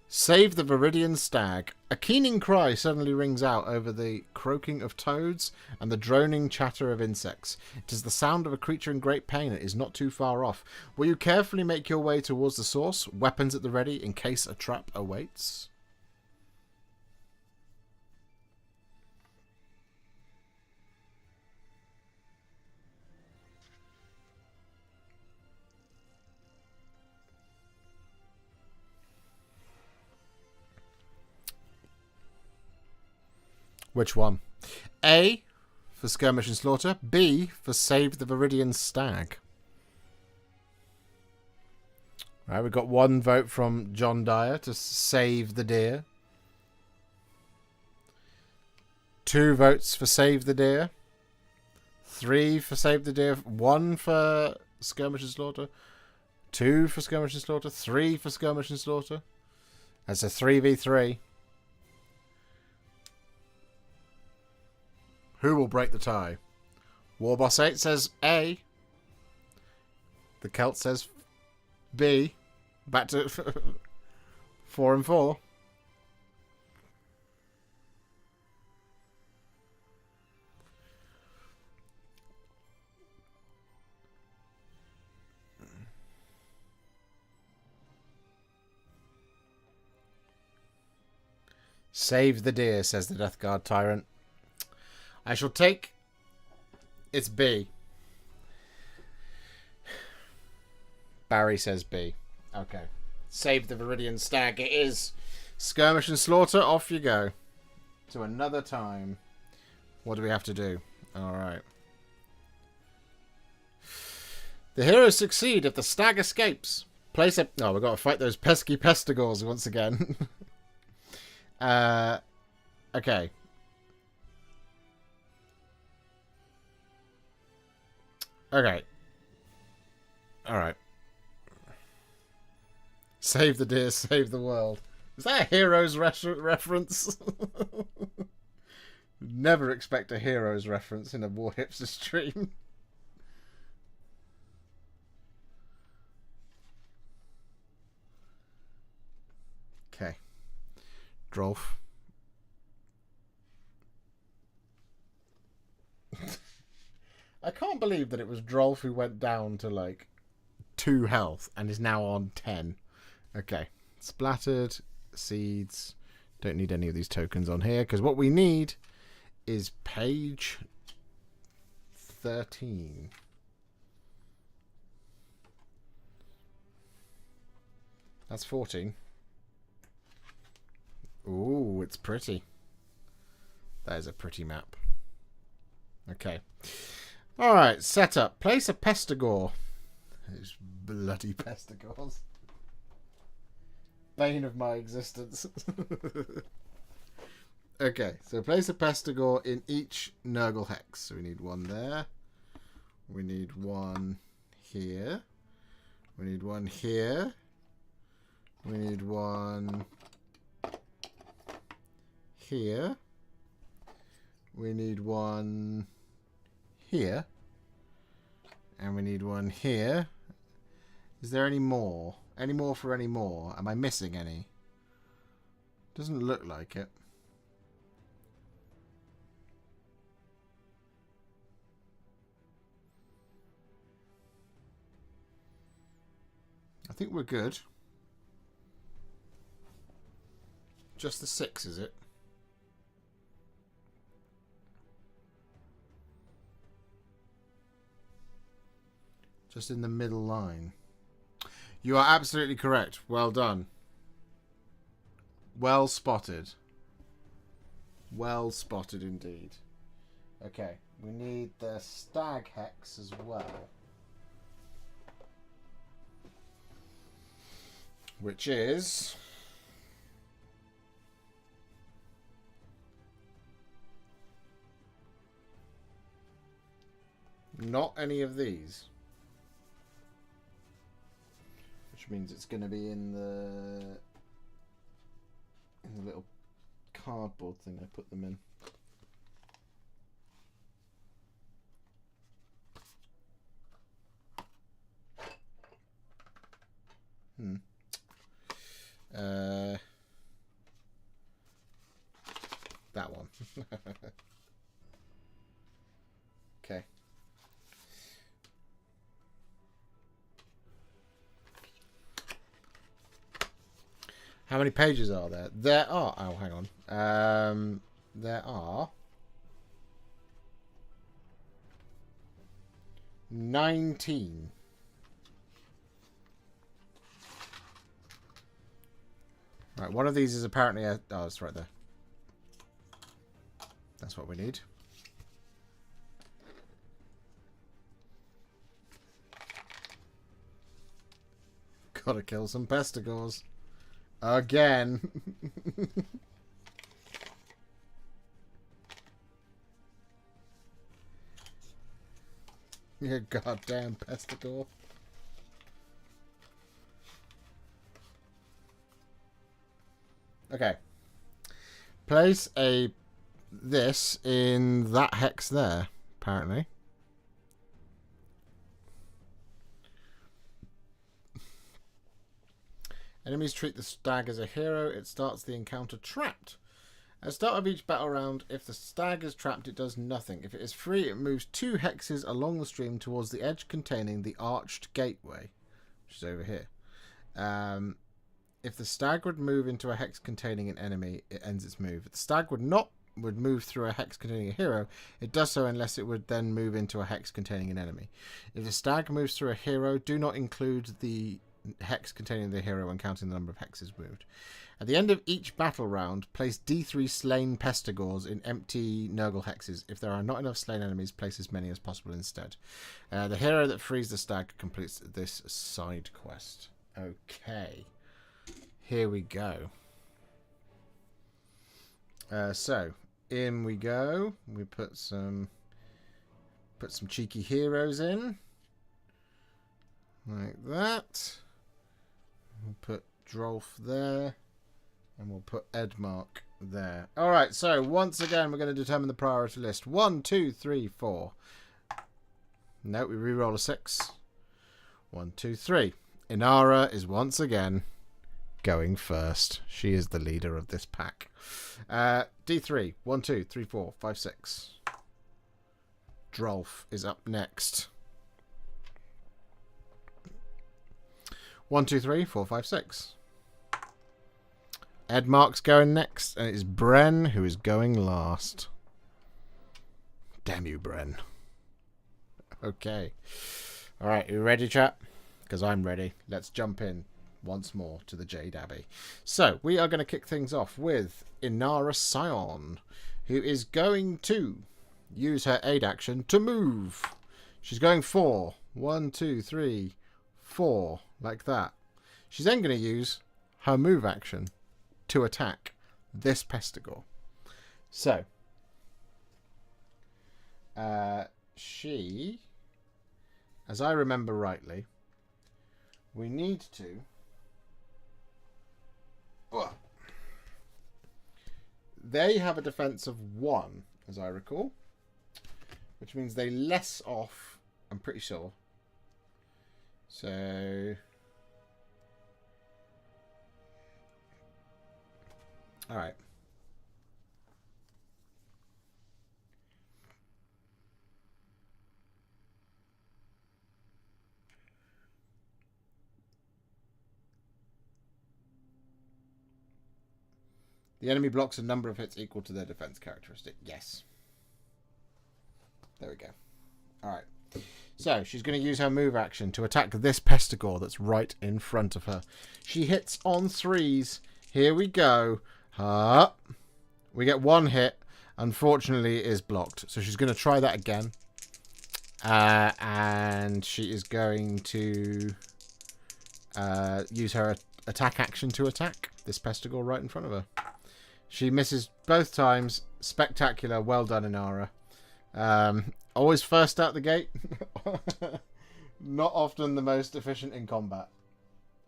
save the Viridian Stag. A keening cry suddenly rings out over the croaking of toads and the droning chatter of insects. It is the sound of a creature in great pain. It is not too far off. Will you carefully make your way towards the source, weapons at the ready in case a trap awaits? Which one? A for Skirmish and Slaughter. B for Save the Viridian Stag. Right, we've got one vote from John Dyer to save the deer. 2 votes for Save the Deer. 3 for Save the Deer. 1 for Skirmish and Slaughter. 2 for Skirmish and Slaughter. 3 for Skirmish and Slaughter. That's a 3v3. Who will break the tie? Warboss 8 says A. The Celt says B. Back to 4 and 4. Save the deer, says the Death Guard Tyrant. I shall take... It's B. Barry says B. Okay. Save the Viridian Stag. It is. Skirmish and Slaughter, off you go. To another time. What do we have to do? Alright. The heroes succeed if the stag escapes. Place a... Oh, we've got to fight those pesky pestigores once again. Okay. Okay. Alright. Save the deer, save the world. Is that a Heroes reference? Never expect a Heroes reference in a Warhipster stream. Okay. Drolf. I can't believe that it was Drolf who went down to like 2 health and is now on 10. Okay. Splattered. Seeds. Don't need any of these tokens on here because what we need is page 13. That's 14. Ooh, it's pretty. That is a pretty map. Okay. Alright, setup. Place a pestigore. Those bloody pestigores. Bane of my existence. Okay, so place a pestigore in each Nurgle hex. So we need one there. We need one here. We need one here. We need one here. We need one here. And we need one here. Is there any more? Any more for any more? Am I missing any? Doesn't look like it. I think we're good. Just the 6, is it? Just in the middle line. You are absolutely correct. Well done. Well spotted. Well spotted indeed. Okay, we need the stag hex as well. Which is... not any of these. Which means it's going to be in the little cardboard thing I put them in. That one. Okay. How many pages are there? There are... oh, hang on. There are... 19. Right, one of these is apparently a... oh, it's right there. That's what we need. Gotta kill some pestigores. Again. You goddamn pestigore. Okay. Place this in that hex there, apparently. Enemies treat the stag as a hero. It starts the encounter trapped. At the start of each battle round, if the stag is trapped, it does nothing. If it is free, it moves 2 hexes along the stream towards the edge containing the arched gateway, which is over here. If the stag would move into a hex containing an enemy, it ends its move. If the stag would move through a hex containing a hero, it does so unless it would then move into a hex containing an enemy. If the stag moves through a hero, do not include the hex containing the hero when counting the number of hexes moved. At the end of each battle round, place D3 slain pestigores in empty Nurgle hexes. If there are not enough slain enemies, place as many as possible instead. The hero that frees the stag completes this side quest. Okay. Here we go. So, in we go. We put some cheeky heroes in. Like that. We'll put Drolf there. And we'll put Edmark there. Alright, so once again, we're going to determine the priority list. 1, 2, 3, 4. No, we re-roll a 6. 1, 2, 3. Inara is once again going first. She is the leader of this pack. D3. 1, 2, 3, 4, 5, 6. Drolf is up next. 1, 2, 3, 4, 5, 6. Edmark's going next, and it's Bren who is going last. Damn you, Bren. Okay. Alright, you ready, chap? Because I'm ready. Let's jump in once more to the Jade Abbey. So, we are going to kick things off with Inara Scion, who is going to use her aid action to move. She's going 4. 1, 2, 3, 4. Like that. She's then going to use her move action to attack this pestigore. So, she, as I remember rightly, we need to... they have a defense of 1, as I recall. Which means they less off, I'm pretty sure. So... Alright. The enemy blocks a number of hits equal to their defense characteristic. Yes. There we go. Alright. So, she's going to use her move action to attack this Pestigore that's right in front of her. She hits on 3s. Here we go. We get 1 hit. Unfortunately, it is blocked. So she's going to try that again. And she is going to use her attack action to attack this Pestigore right in front of her. She misses both times. Spectacular. Well done, Inara. Always first out the gate. Not often the most efficient in combat.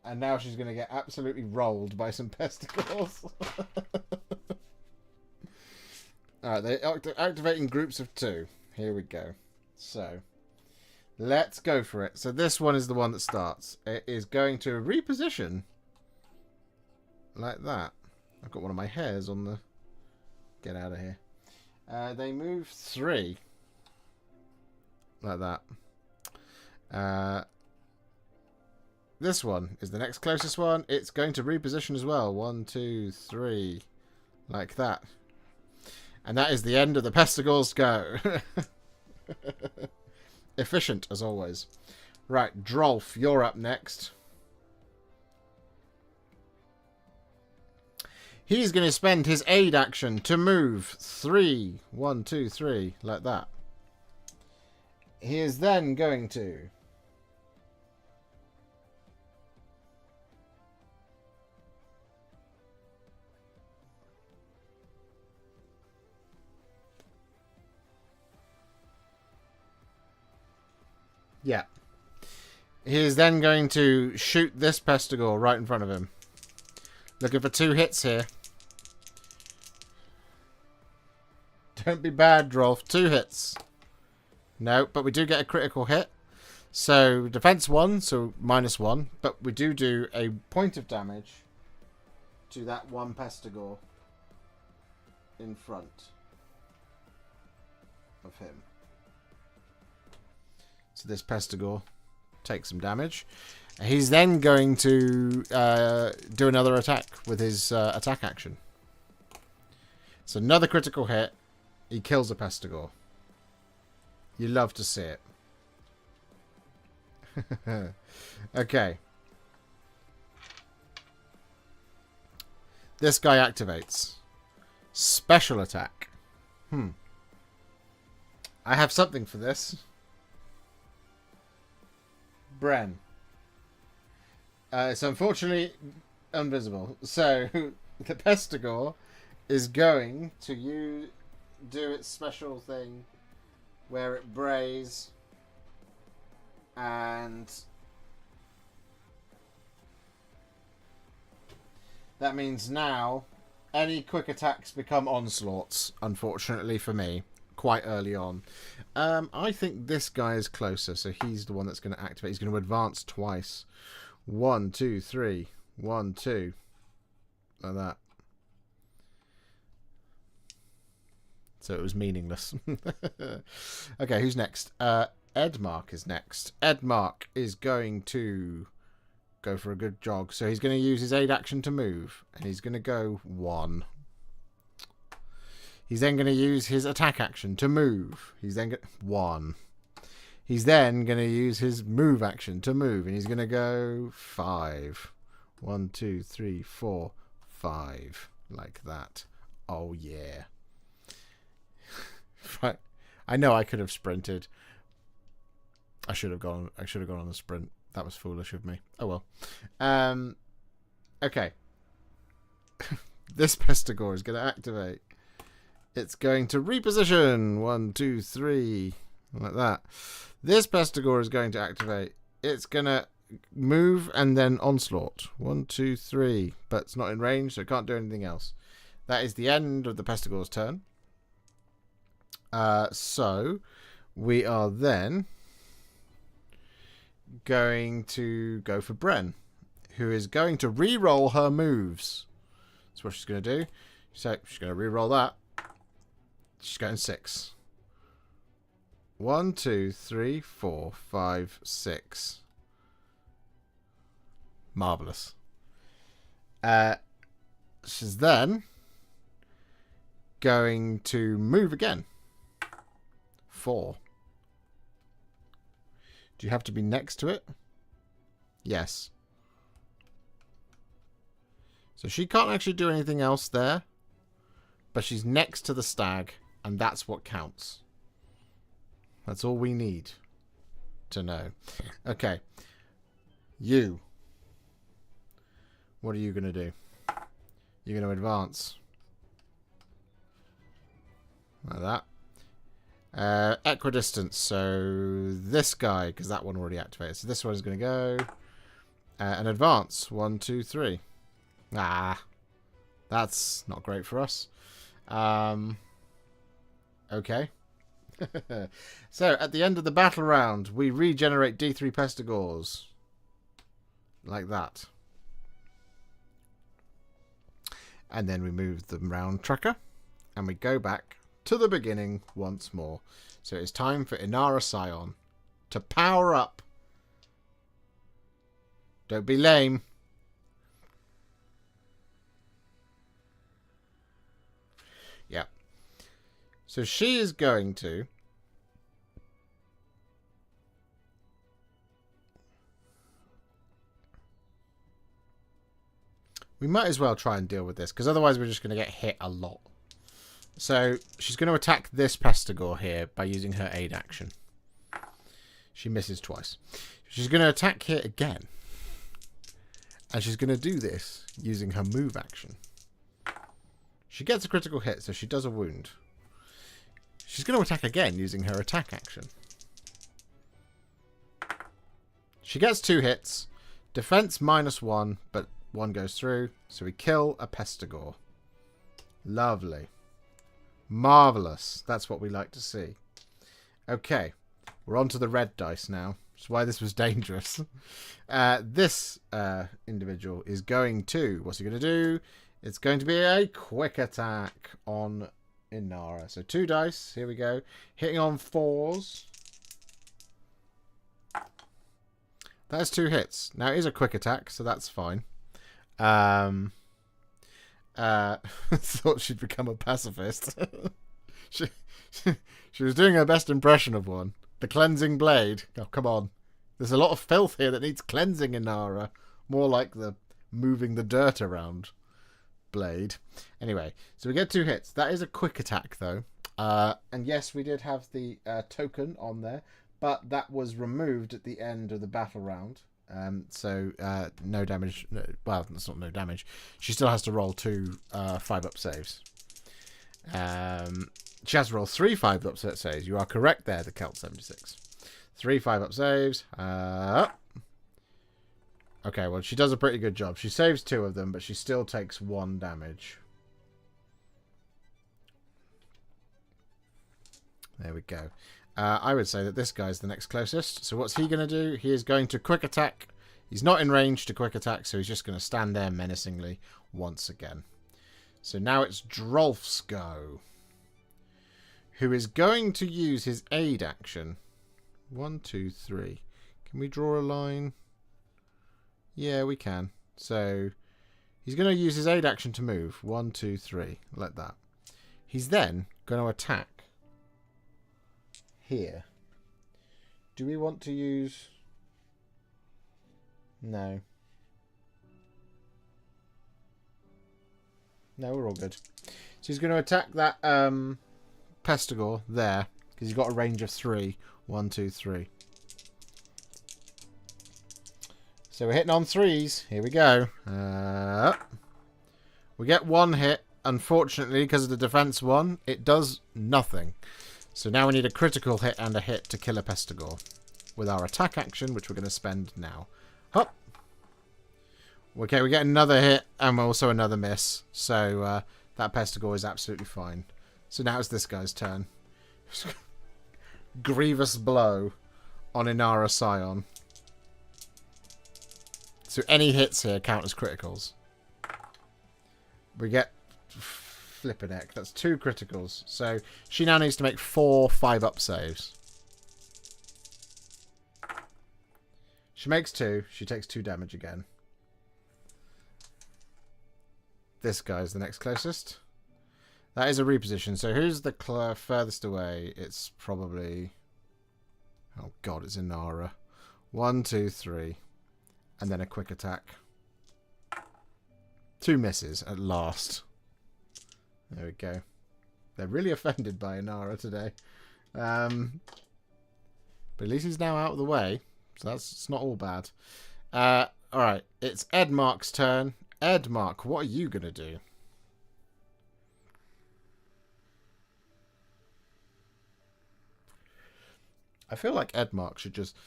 And now she's going to get absolutely rolled by some Pestigores. Alright, they activate in groups of 2. Here we go. So, let's go for it. So this one is the one that starts. It is going to reposition. Like that. I've got one of my hairs on the... Get out of here. They move 3. Like that. This one is the next closest one. It's going to reposition as well. 1, 2, 3. Like that. And that is the end of the Pestigores go. Efficient, as always. Right, Drolf, you're up next. He's going to spend his aid action to move 3. 1, 2, 3. Like that. He is then going to... Yeah. He is then going to shoot this Pestigore right in front of him. Looking for 2 hits here. Don't be bad, Drolf. 2 hits. No, but we do get a critical hit. So, defense 1, so -1. But we do a point of damage to that one Pestigore in front of him. So this Pestigore takes some damage. He's then going to do another attack with his attack action. So another critical hit. He kills a Pestigore. You love to see it. Okay. This guy activates. Special attack. I have something for this. Bren. It's unfortunately invisible. So, the Pestigore is going to do its special thing where it brays and that means now any quick attacks become onslaughts, unfortunately for me, quite early on. I think this guy is closer, so he's the one that's going to activate. He's going to advance twice. 1, 2, 3. 1, 2. Like that. So it was meaningless. Okay, who's next? Edmark is next. Edmark is going to go for a good jog. So he's going to use his aid action to move. And he's going to go 1. He's then going to use his attack action to move. He's then 1. He's then going to use his move action to move. And he's going to go 5. 1, 2, 3, 4, 5. Like that. Oh, yeah. I know I could have sprinted. I should have gone on the sprint. That was foolish of me. Oh well. Okay. This Pestigore is going to activate. It's going to reposition. 1, 2, 3. Like that. This Pestigore is going to activate. It's going to move and then onslaught. 1, 2, 3. But it's not in range, so it can't do anything else. that is the end of the Pestigor's turn. So we are then going to go for Bren, who is going to re-roll her moves. That's what she's going to do. So she's going to re-roll that. She's going 6. 1, 2, 3, 4, 5, 6. Marvellous. She's then going to move again. 4. Do you have to be next to it? Yes. So she can't actually do anything else there. But she's next to the stag. And that's what counts. That's all we need to know. Okay. You. What are you going to do? You're going to advance. Like that. Equidistance. So this guy, because that one already activated. So this one is going to go and advance. 1, 2, 3. Ah, that's not great for us. Okay. So at the end of the battle round, we regenerate D3 Pestigors. Like that. And then we move the round tracker. And we go back to the beginning once more. So it's time for Inara Scion to power up. Don't be lame. Yep. So she is going to... We might as well try and deal with this, because otherwise we're just going to get hit a lot. So she's going to attack this Pestigor here by using her aid action. She misses twice. She's going to attack here again. And she's going to do this using her move action. She gets a critical hit, so she does a wound. She's going to attack again using her attack action. She gets 2 hits. Defense -1, but 1 goes through. So we kill a Pestigor. Lovely. Marvellous. That's what we like to see. Okay. We're on to the red dice now. That's why this was dangerous. This individual is going to... What's he going to do? It's going to be a quick attack on Inara. So 2 dice. Here we go. Hitting on 4s. That's 2 hits. Now it is a quick attack, so that's fine. Thought she'd become a pacifist. she was doing her best impression of one. The cleansing blade. Oh, come on. There's a lot of filth here that needs cleansing in Nara. More like the moving the dirt around blade. Anyway, so we get 2 hits. That is a quick attack, though. And yes, we did have the token on there, but that was removed at the end of the battle round. So no damage. No, well, it's not no damage. She still has to roll 2 5-up saves. She has to roll 3 5-up saves. You are correct there, the Celt 76. 3 5-up saves. Okay, well, she does a pretty good job. She saves 2 of them, but she still takes 1 damage. There we go. I would say that this guy's the next closest. So what's he going to do? He is going to quick attack. He's not in range to quick attack, so he's just going to stand there menacingly once again. So now it's Drolf's go, who is going to use his aid action. 1, 2, 3. Can we draw a line? Yeah, we can. So he's going to use his aid action to move. 1, 2, 3. Like that. He's then going to attack here. Do we want to use... No. No, we're all good. So he's going to attack that Pestigor there, because he's got a range of 3. 1, 2, 3. So we're hitting on 3s. Here we go. We get 1 hit. Unfortunately, because of the defense 1, it does nothing. So now we need a critical hit and a hit to kill a Pestigor with our attack action, which we're going to spend now. Hop. Okay, we get another hit and also another miss. So That Pestigore is absolutely fine. So now it's this guy's turn. Grievous blow on Inara Scion. So any hits here count as criticals. We get flippin' heck. That's 2 criticals. So she now needs to make 4 5-up saves. She makes 2. She takes 2 damage again. This guy's the next closest. That is a reposition. So who's the furthest away? It's probably... Oh god, it's Inara. 1, 2, 3. And then a quick attack. 2 misses at last. There we go. They're really offended by Inara today. But at least he's now out of the way. So it's not all bad. Alright, it's Edmark's turn. Edmark, what are you going to do? I feel like Edmark should just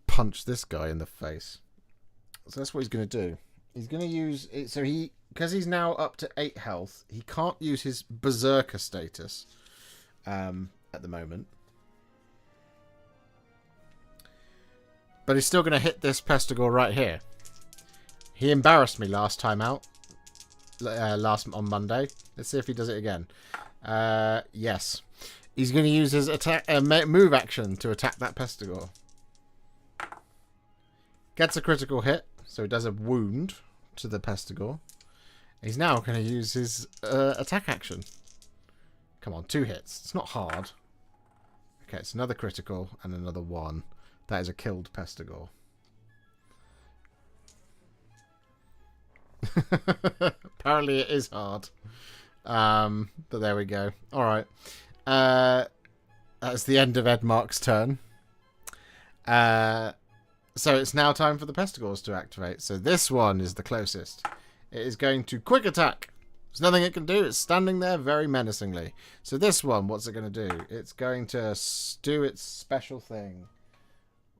punch this guy in the face. So that's what he's going to do. He's going to use... So because he's now up to 8 health, he can't use his Berserker status at the moment. But he's still going to hit this Pestigore right here. He embarrassed me last time out. On Monday. Let's see if he does it again. Yes. He's going to use his attack move action to attack that Pestigore. Gets a critical hit. So he does a wound to the Pestigore. He's now going to use his attack action. Come on, 2 hits. It's not hard. Okay, it's another critical and another 1. That is a killed Pestigore. Apparently it is hard. But there we go. Alright. That's the end of Edmark's turn. So it's now time for the Pestigores to activate. So this one is the closest. It is going to quick attack. There's nothing it can do. It's standing there very menacingly. So this one, what's it going to do? It's going to do its special thing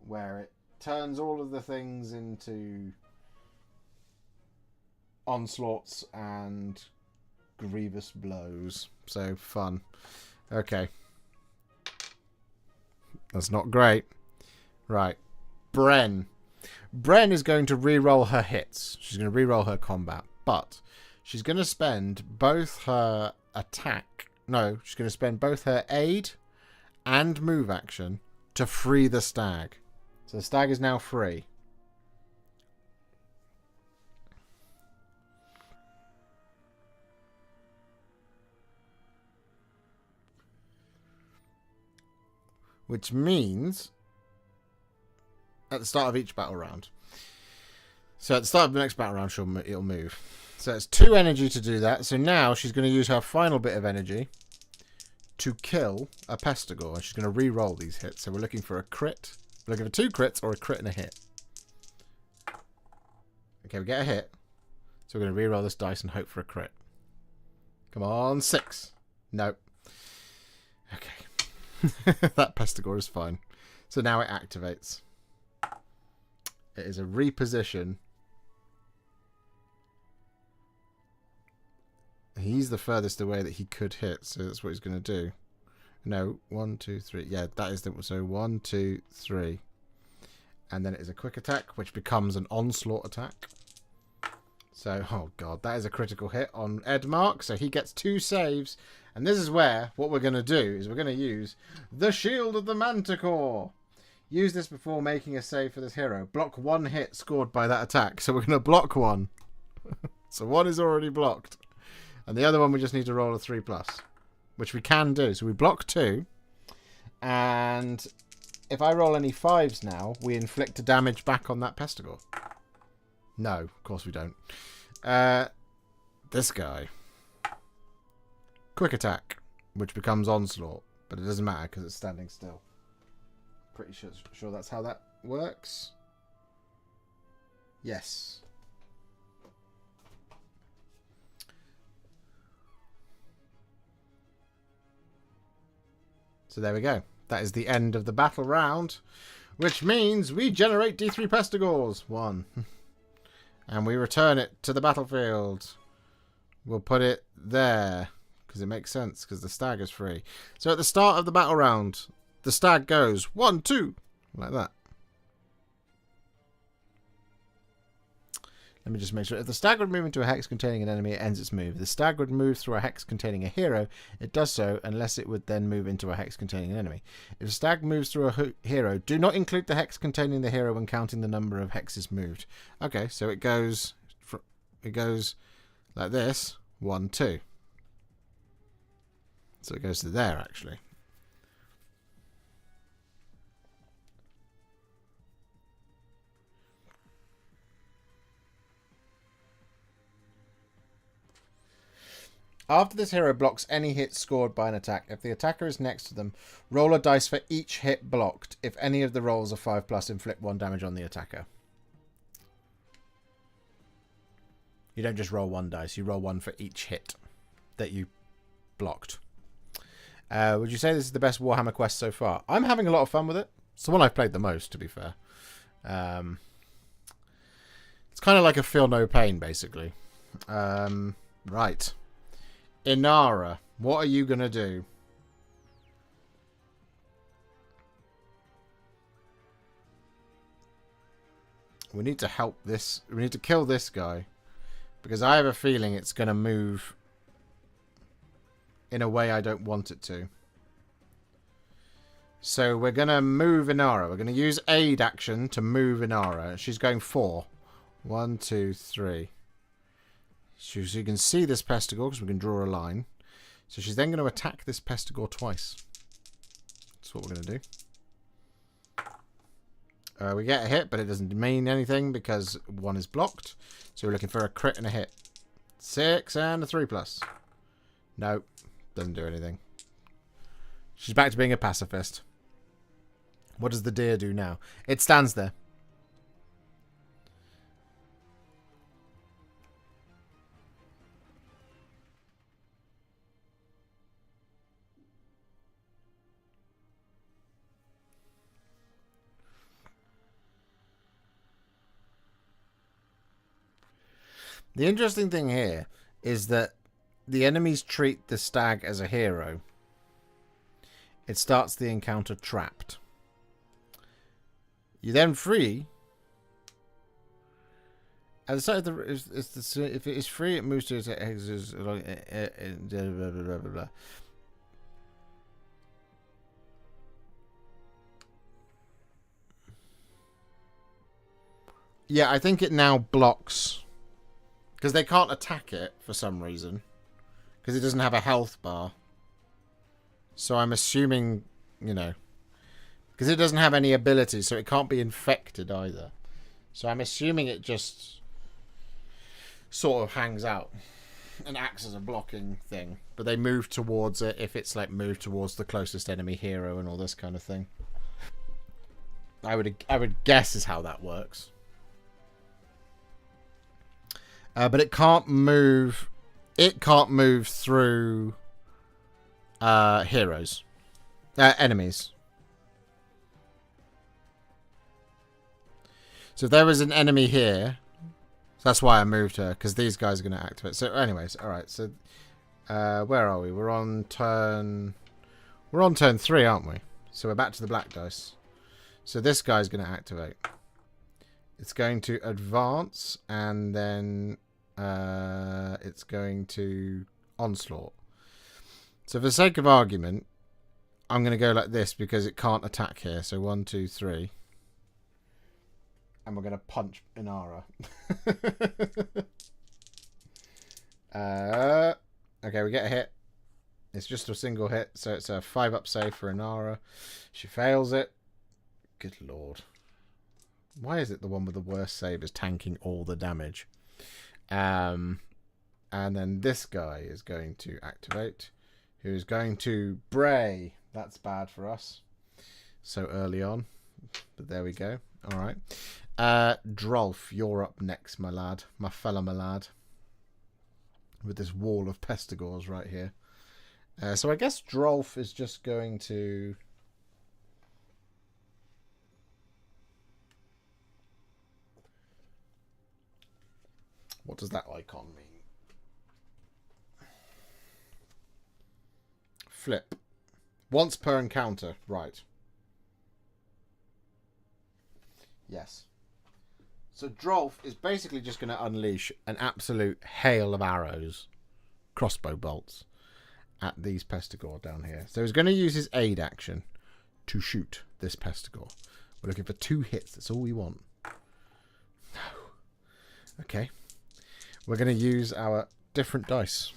where it turns all of the things into onslaughts and grievous blows. So fun. Okay. That's not great. Right. Bren. Bren is going to re-roll her hits. She's going to re-roll her combat. But she's going to spend both her attack... No, she's going to spend both her aid and move action to free the stag. So the stag is now free. Which means... at the start of each battle round. So at the start of the next battle round, it'll move. So it's 2 energy to do that. So now she's going to use her final bit of energy to kill a Pestigore. She's going to re-roll these hits. So we're looking for a crit. We're looking for 2 crits or a crit and a hit. Okay, we get a hit. So we're going to re-roll this dice and hope for a crit. Come on, 6. Nope. Okay. That Pestigore is fine. So now it activates. It is a reposition. He's the furthest away that he could hit, so that's what he's going to do. No, 1, 2, 3. Yeah, that is the... So 1, 2, 3. And then it is a quick attack, which becomes an onslaught attack. So, oh god, that is a critical hit on Edmark. So he gets 2 saves. And this is where what we're going to do is we're going to use the Shield of the Manticore. Use this before making a save for this hero. Block 1 hit scored by that attack. So we're going to block 1. So 1 is already blocked. And the other one we just need to roll a 3+. Which we can do. So we block 2. And if I roll any 5s now, we inflict a damage back on that Pestigore. No, of course we don't. This guy. Quick attack. Which becomes onslaught. But it doesn't matter because it's standing still. Pretty sure that's how that works. Yes. So there we go. That is the end of the battle round, which means we generate D3 Pestigores. 1. And we return it to the battlefield. We'll put it there. Because it makes sense. Because the stag is free. So at the start of the battle round, the stag goes 1, 2. Like that. Let me just make sure. If the stag would move into a hex containing an enemy, it ends its move. If the stag would move through a hex containing a hero, it does so unless it would then move into a hex containing an enemy. If the stag moves through a hero, do not include the hex containing the hero when counting the number of hexes moved. Okay, so it goes like this. 1, 2. So it goes to there, actually. After this hero blocks any hit scored by an attack, if the attacker is next to them, roll a dice for each hit blocked. If any of the rolls are 5+, inflict 1 damage on the attacker. You don't just roll 1 dice, you roll 1 for each hit that you blocked. Would you say this is the best Warhammer quest so far? I'm having a lot of fun with it. It's the one I've played the most, to be fair. It's kind of like a feel no pain, basically. Right. Inara, what are you going to do? We need to help this. We need to kill this guy. Because I have a feeling it's going to move in a way I don't want it to. So we're going to move Inara. We're going to use aid action to move Inara. She's going 4. 1, 2, 3. So you can see this Pestigore because we can draw a line. So she's then going to attack this Pestigore twice. That's what we're going to do. We get a hit, but it doesn't mean anything because 1 is blocked. So we're looking for a crit and a hit. 6 and a 3+. Nope. Doesn't do anything. She's back to being a pacifist. What does the deer do now? It stands there. The interesting thing here is that the enemies treat the stag as a hero. It starts the encounter trapped. You then free. At the start of if it is free, it moves to blah, blah, blah, blah. Yeah, I think it now blocks. Because they can't attack it for some reason. Because it doesn't have a health bar. So I'm assuming, you know. Because it doesn't have any abilities, so it can't be infected either. So I'm assuming it just sort of hangs out and acts as a blocking thing. But they move towards it if it's like moved towards the closest enemy hero and all this kind of thing. I would guess is how that works. But it can't move. It can't move through heroes, enemies. So if there was an enemy here, so that's why I moved her, because these guys are going to activate. So, anyways, all right. So, where are we? We're on turn 3, aren't we? So we're back to the black dice. So this guy's going to activate. It's going to advance, and then it's going to onslaught. So for the sake of argument, I'm going to go like this because it can't attack here. So 1, 2, 3. And we're going to punch Inara. Okay, we get a hit. It's just a single hit, so it's a 5-up save for Inara. She fails it. Good lord. Why is it the one with the worst save is tanking all the damage? And then this guy is going to activate, who's going to Bray. That's bad for us. So early on. But there we go. All right. Drolf, you're up next, my lad. My lad. With this wall of Pestigores right here. So I guess Drolf is just going to... What does that icon mean? Flip. Once per encounter. Right. Yes. So Drolf is basically just going to unleash an absolute hail of arrows, crossbow bolts, at these Pestigor down here. So he's going to use his aid action to shoot this Pestigor. We're looking for 2 hits. That's all we want. No. Okay. We're going to use our different dice.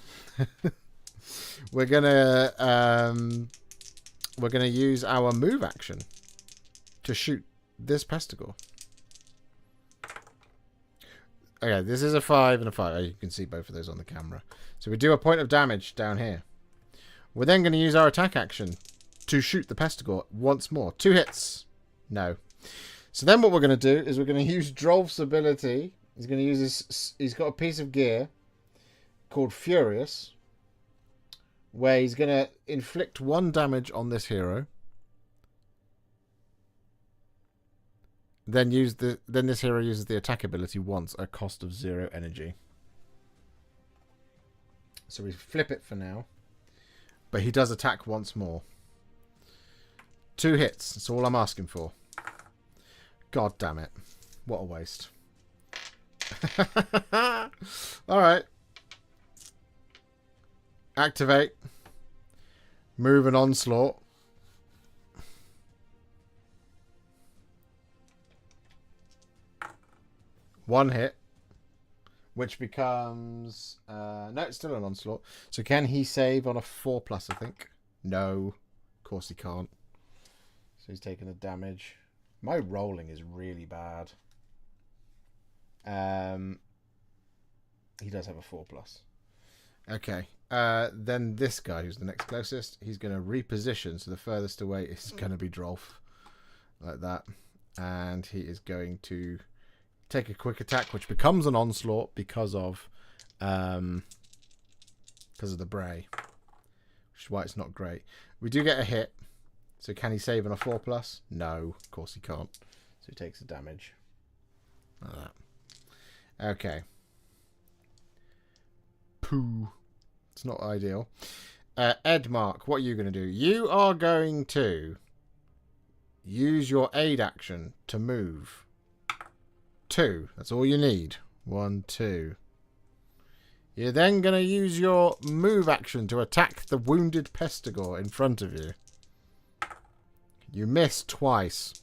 We're going to use our move action to shoot this Pestigor. Okay, this is a 5 and a 5. Oh, you can see both of those on the camera. So we do a point of damage down here. We're then going to use our attack action to shoot the Pestigor once more. 2 hits. No. So then what we're going to do is we're going to use Drolf's ability. He's going to use his... He's got a piece of gear called Furious, where he's going to inflict 1 damage on this hero. Then this hero uses the attack ability once at a cost of 0 energy. So we flip it for now. But he does attack once more. 2 hits. That's all I'm asking for. God damn it. What a waste. Alright. Activate. Move an onslaught. One hit, which becomes... no, it's still an onslaught. So can he save on a 4+, I think? No. Of course he can't. So he's taking the damage. My rolling is really bad. He does have a 4+. Okay. Then this guy, who's the next closest, he's going to reposition. So the furthest away is going to be Drolf. Like that. And he is going to... take a quick attack, which becomes an onslaught because of the bray, which is why it's not great. We do get a hit, so can he save on a 4+? No, of course he can't. So he takes the damage. Like that. Okay. Pooh. It's not ideal. Edmark, what are you going to do? You are going to use your aid action to move. 2. That's all you need. 1, 2. You're then going to use your move action to attack the wounded Pestigor in front of you. You missed twice.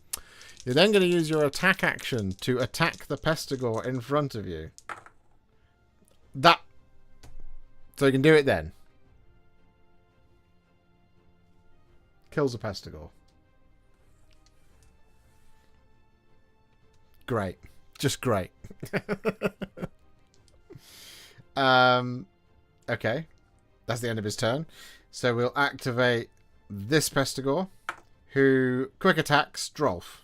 You're then going to use your attack action to attack the Pestigor in front of you. So you can do it then. Kills a Pestigor. Great. Just great. Okay. That's the end of his turn. So we'll activate this Pestigor, who quick attacks Drolf.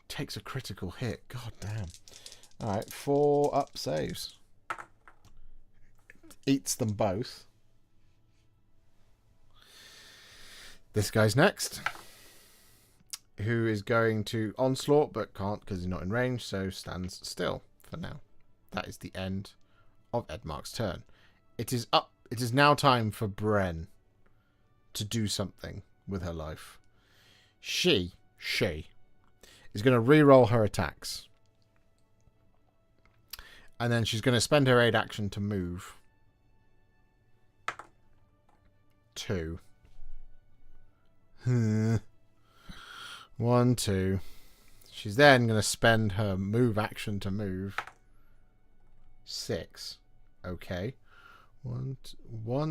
Takes a critical hit. God damn. Alright, 4 up saves. Eats them both. This guy's next, who is going to onslaught, but can't because he's not in range, so stands still for now. That is the end of Edmark's turn. It is now time for Bren to do something with her life. She is going to re-roll her attacks. And then she's going to spend her aid action to move. 2. 1, 2. She's then going to spend her move action to move. 6. Okay. 1,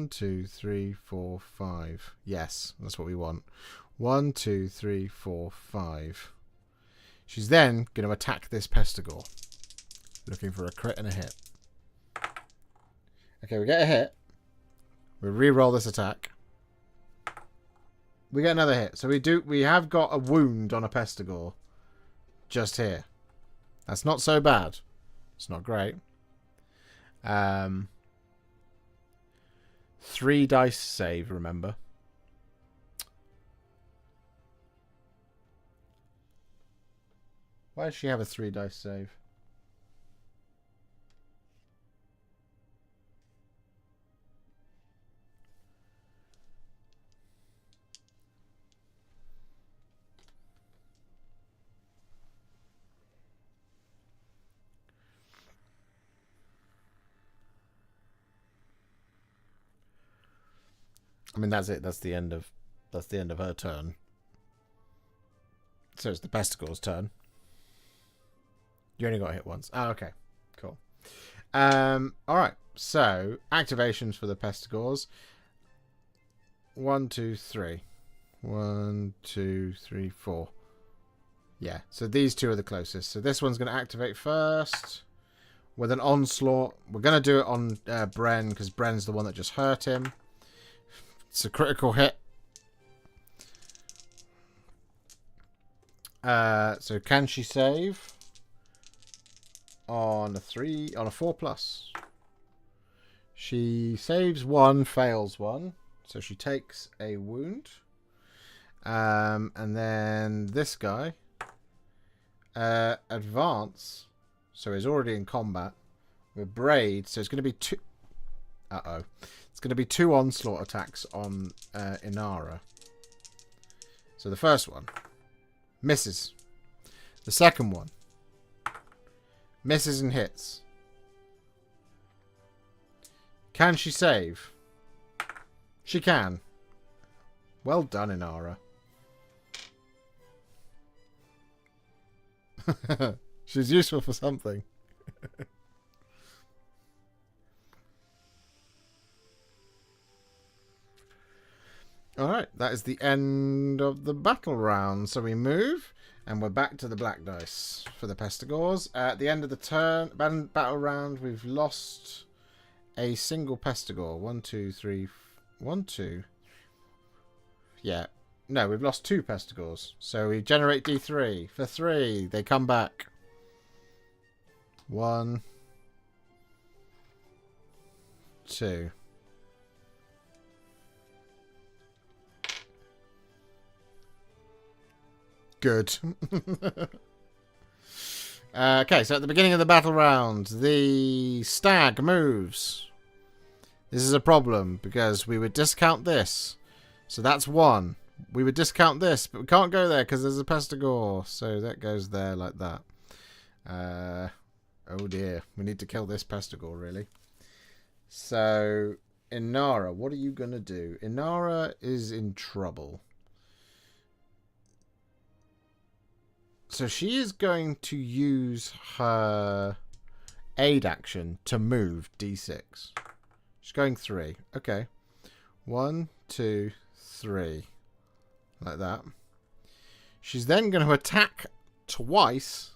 2, 3, 4, 5. Yes, that's what we want. 1, 2, 3, 4, 5. She's then going to attack this Pestigor. Looking for a crit and a hit. Okay, we get a hit. We re-roll this attack. We get another hit. So we have got a wound on a Pestigor. Just here. That's not so bad. It's not great. 3 dice save, remember. Why does she have a 3 dice save? I mean, that's it. That's the end of her turn. So it's the Pestigor's turn. You only got hit once. Oh, okay. Cool. Alright. So, activations for the Pestigors. 1, 2, 3. 1, 2, 3, 4. Yeah, so these two are the closest. So this one's going to activate first with an onslaught. We're going to do it on Bren because Bren's the one that just hurt him. It's a critical hit. So can she save on a 4+? She saves 1, fails 1, so she takes a wound. And then this guy advance, so he's already in combat with Braid, so it's going to be 2. It's going to be 2 onslaught attacks on Inara. So the first one misses. The second one misses and hits. Can she save? She can. Well done, Inara. She's useful for something. Alright, that is the end of the battle round. So we move, and we're back to the black dice for the Pestigors. At the end of the turn, battle round, we've lost a single Pestigor. 1, 2, 3, 1, 2. Yeah. No, we've lost 2 Pestigors. So we generate D3 for 3. They come back. 1, 2. Good. Okay, so at the beginning of the battle round, the Stag moves. This is a problem because we would discount this. So that's 1. We would discount this, but we can't go there because there's a Pestigor. So that goes there like that. Oh dear. We need to kill this Pestigor, really. So, Inara, what are you going to do? Inara is in trouble. So she is going to use her aid action to move D6. She's going 3. Okay. 1, 2, 3. Like that. She's then going to attack twice.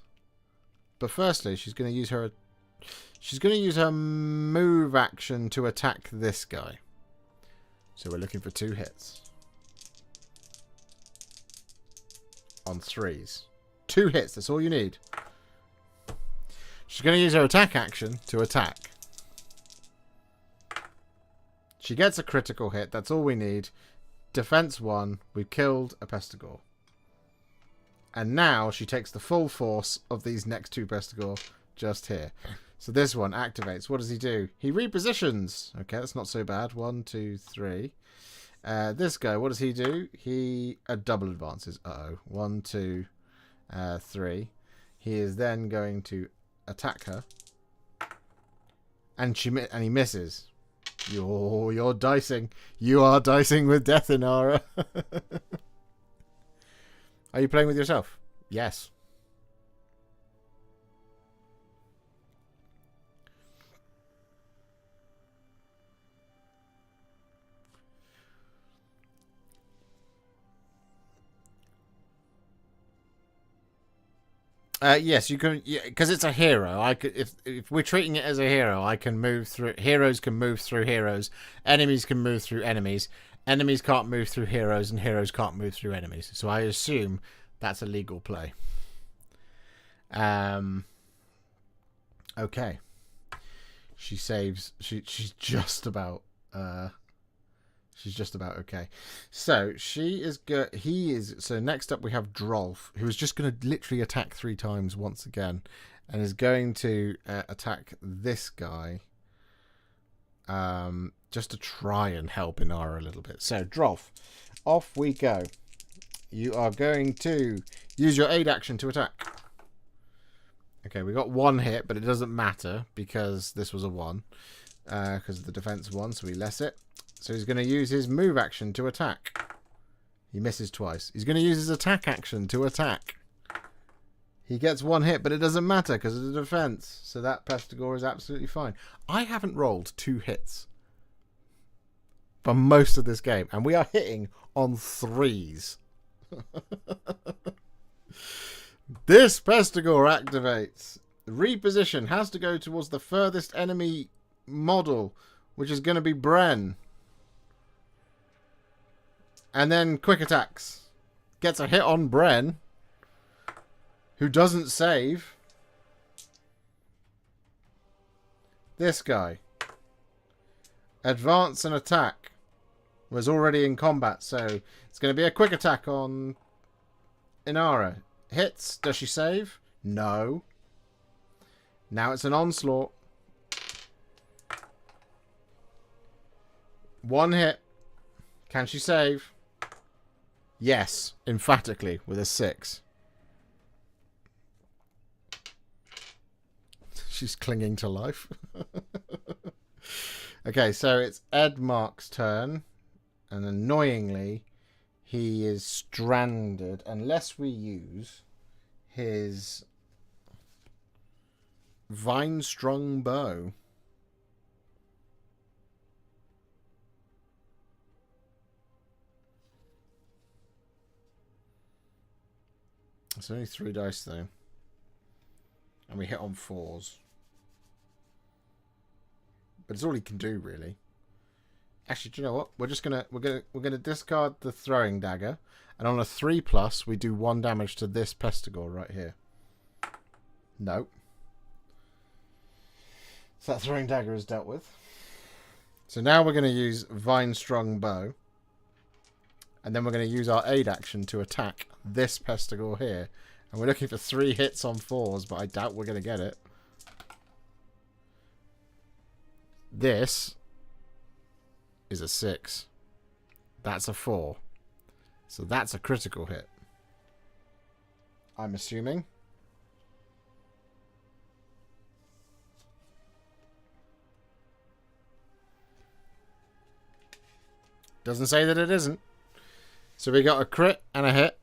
But firstly, she's going to use her move action to attack this guy. So we're looking for 2 hits. On 3s. 2 hits, that's all you need. She's going to use her attack action to attack. She gets a critical hit, that's all we need. Defense 1, we've killed a Pestigor. And now she takes the full force of these next 2 Pestigor just here. So this one activates. What does he do? He repositions. Okay, that's not so bad. 1, 2, 3. This guy, what does he do? He double advances. Uh-oh. 1, 2, 3. He is then going to attack her. And he misses. You're dicing. You are dicing with death, Inara. Are you playing with yourself? Yes. Yes, you can, because it's a hero. I could, if we're treating it as a hero, I can move through. Heroes can move through heroes. Enemies can move through enemies. Enemies can't move through heroes, and heroes can't move through enemies. So I assume that's a legal play. Okay. She saves. She's just about. She's just about okay. So she is good. He is. So next up we have Drolf, who is just going to literally attack 3 times once again, and is going to attack this guy. Just to try and help Inara a little bit. So Drolf, off we go. You are going to use your aid action to attack. Okay, we got 1 hit, but it doesn't matter because this was a 1. Because of the defense 1, so we less it. So he's going to use his move action to attack. He misses twice. He's going to use his attack action to attack. He gets one hit, but it doesn't matter because of the defense. So that Pestigore is absolutely fine. I haven't rolled 2 hits for most of this game, and we are hitting on 3s. This Pestigore activates. Reposition has to go towards the furthest enemy model, which is going to be Bren. And then quick attacks. Gets a hit on Bren, who doesn't save. This guy. Advance and attack. Was already in combat, so it's going to be a quick attack on Inara. Hits. Does she save? No. Now it's an onslaught. 1 hit. Can she save? Yes, emphatically, with a 6. She's clinging to life. Okay, so it's Edmark's turn. And annoyingly, he is stranded unless we use his vine-strung bow. It's only 3 dice though, and we hit on 4s. But it's all he can do, really. Actually, do you know what? We're gonna discard the throwing dagger, and on a 3+, we do 1 damage to this Pestigore right here. No. So that throwing dagger is dealt with. So now we're going to use Vine-Strung Bow. And then we're going to use our aid action to attack this Pestigore here. And we're looking for 3 hits on 4s, but I doubt we're going to get it. This is a 6. That's a 4. So that's a critical hit. I'm assuming. Doesn't say that it isn't. So we got a crit and a hit.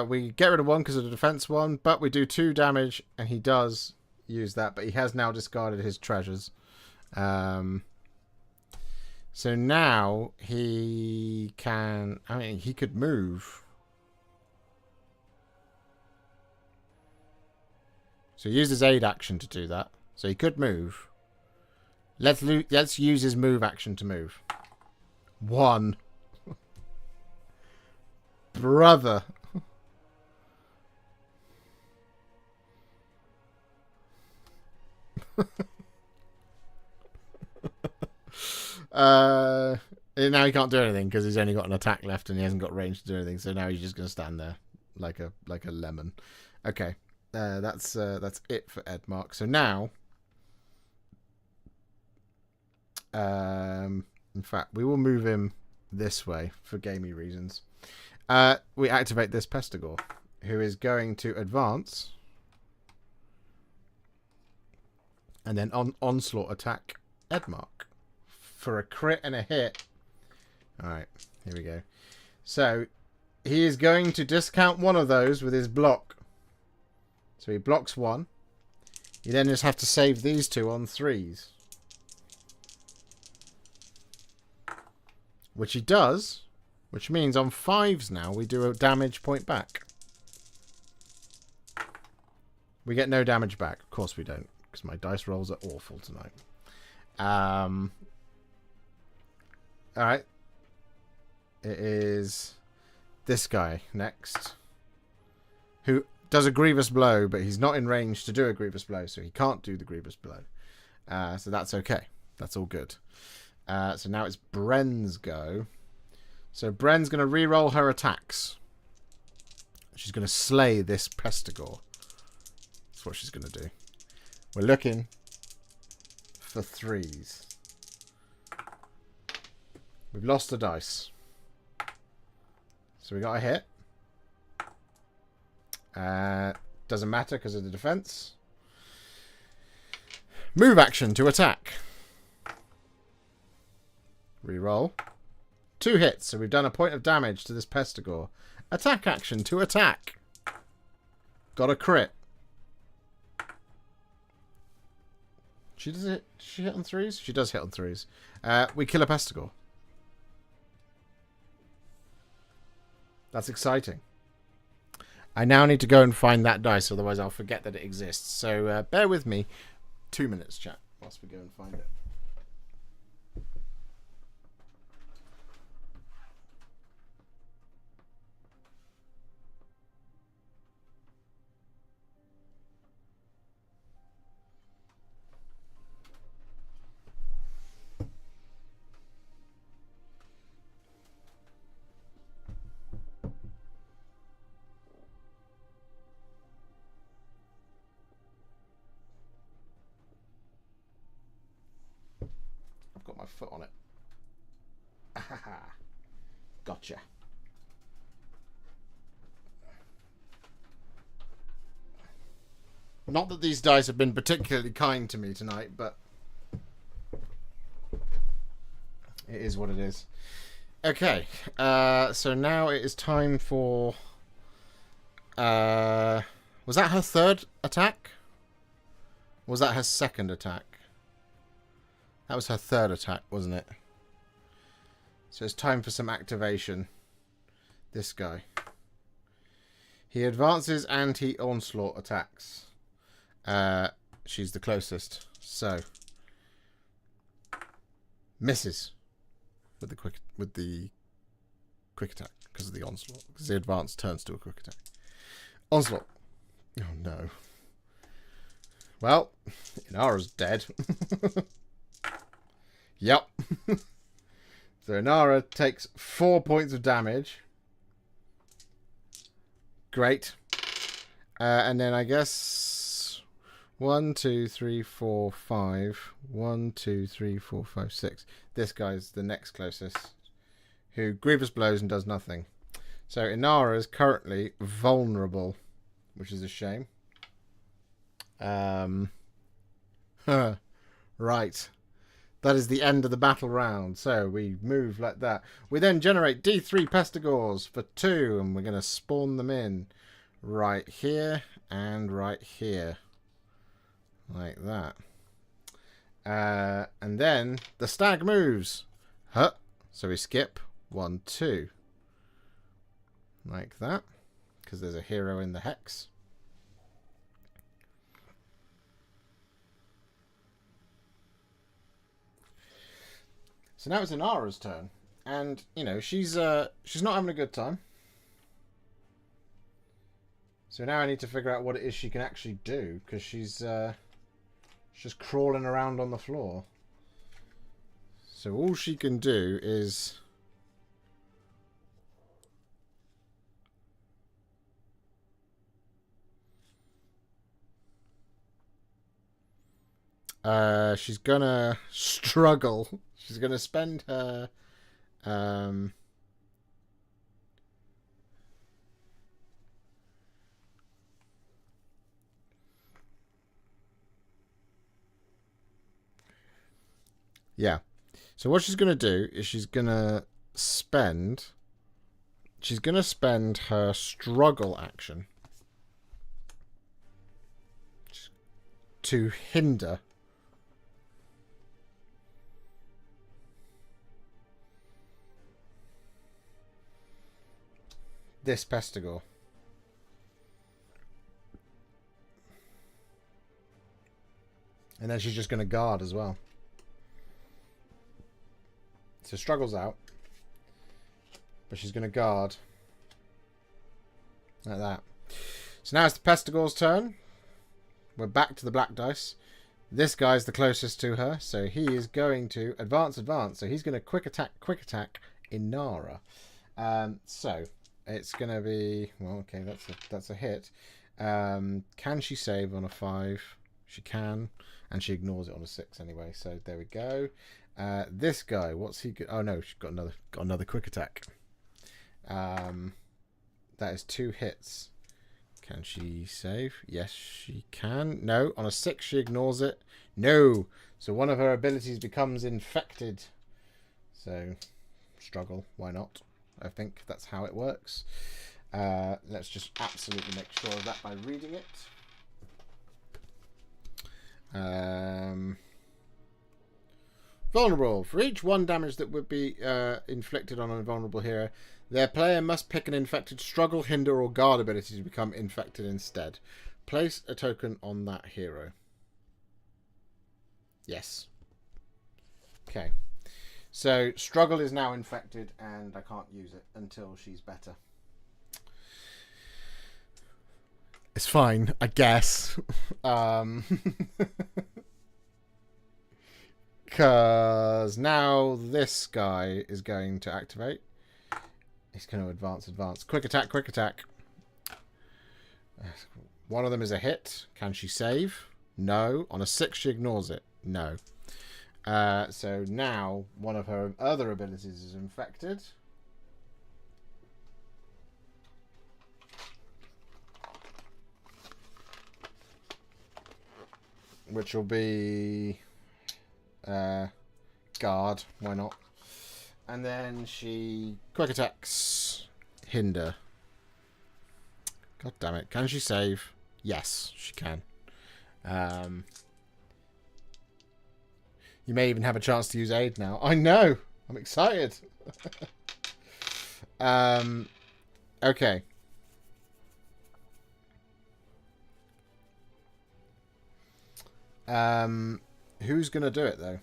We get rid of 1 because of the defense 1, but we do 2 damage, and he does use that, but he has now discarded his treasures. So now he can... I mean, he could move. So he used his aid action to do that. So he could move. Let's use his move action to move. 1. Brother. Now he can't do anything because he's only got an attack left and he hasn't got range to do anything. So now he's just going to stand there like a lemon. Okay, that's it for Edmark. So now, in fact, we will move him this way for gamey reasons. We activate this Pestigore, who is going to advance and then onslaught attack Edmark for a crit and a hit. Alright, here we go. So he is going to discount one of those with his block. So he blocks 1. You then just have to save these 2 on 3s. Which he does. Which means on 5s now we do a damage point back. We get no damage back. Of course we don't. Because my dice rolls are awful tonight. Alright. It is this guy next. Who does a grievous blow, but he's not in range to do a grievous blow. So he can't do the grievous blow. So that's okay. That's all good. So now it's Bren's go. So Bren's going to re-roll her attacks. She's going to slay this Pestigore. That's what she's going to do. We're looking for 3s. We've lost a dice. So we got a hit. Doesn't matter because of the defense. Move action to attack. Reroll. 2 hits, so we've done a point of damage to this Pestigore. Attack action to attack. Got a crit. Does she hit on 3s? She does hit on 3s. We kill a Pestigore. That's exciting. I now need to go and find that dice, otherwise I'll forget that it exists. So bear with me. 2 minutes, chat, whilst we go and find it. Got my foot on it. Gotcha. Not that these dice have been particularly kind to me tonight, but it is what it is. Okay, so now it is time for... was that her 3rd attack? Or was that her 2nd attack? That was her 3rd attack, wasn't it? So it's time for some activation. This guy. He advances and he onslaught attacks. She's the closest. So misses with the quick attack because of the onslaught. Because the advance turns to a quick attack. Onslaught. Oh no. Well, Inara's dead. Yep. So Inara takes 4 points of damage. Great. And then I guess 1, 2, 3, 4, 5. 1, 2, 3, 4, 5, 6. This guy's the next closest, who grievous blows and does nothing. So Inara is currently vulnerable, which is a shame. Right. That is the end of the battle round. So we move like that. We then generate D3 Pestigores for 2. And we're going to spawn them in right here and right here. Like that. And then the stag moves. Huh. So we skip 1, 2. Like that. Because there's a hero in the hex. So now it's Inara's turn, and you know she's not having a good time. So now I need to figure out what it is she can actually do, because she's just crawling around on the floor. So all she can do is she's gonna struggle. She's gonna spend her yeah. So what she's gonna do is she's gonna spend her struggle action to hinder this Pestigore. And then she's just going to guard as well. So struggles out. But she's going to guard. Like that. So now it's the Pestigore's turn. We're back to the black dice. This guy's the closest to her. So he is going to advance. So he's going to quick attack Inara. So it's going to be... Well, okay, that's a hit. Can she save on a 5? She can. And she ignores it on a 6 anyway. So there we go. This guy, what's he... Oh, no, she's got another quick attack. That is 2 hits. Can she save? Yes, she can. No, on a 6 she ignores it. No. So one of her abilities becomes infected. So, struggle. Why not? I think that's how it works. Let's just absolutely make sure of that by reading it. Vulnerable. For each 1 damage that would be inflicted on a vulnerable hero, their player must pick an infected struggle, hinder, or guard ability to become infected instead. Place a token on that hero. Yes. Okay. So, struggle is now infected, and I can't use it until she's better. It's fine, I guess. Because now this guy is going to activate. He's going to advance. Quick attack. One of them is a hit. Can she save? No. On a 6, she ignores it. No. So now one of her other abilities is infected. Which will be guard. Why not? And then she quick attacks hinder. God damn it. Can she save? Yes, she can. You may even have a chance to use aid now. I know. I'm excited. Okay. Who's going to do it, though?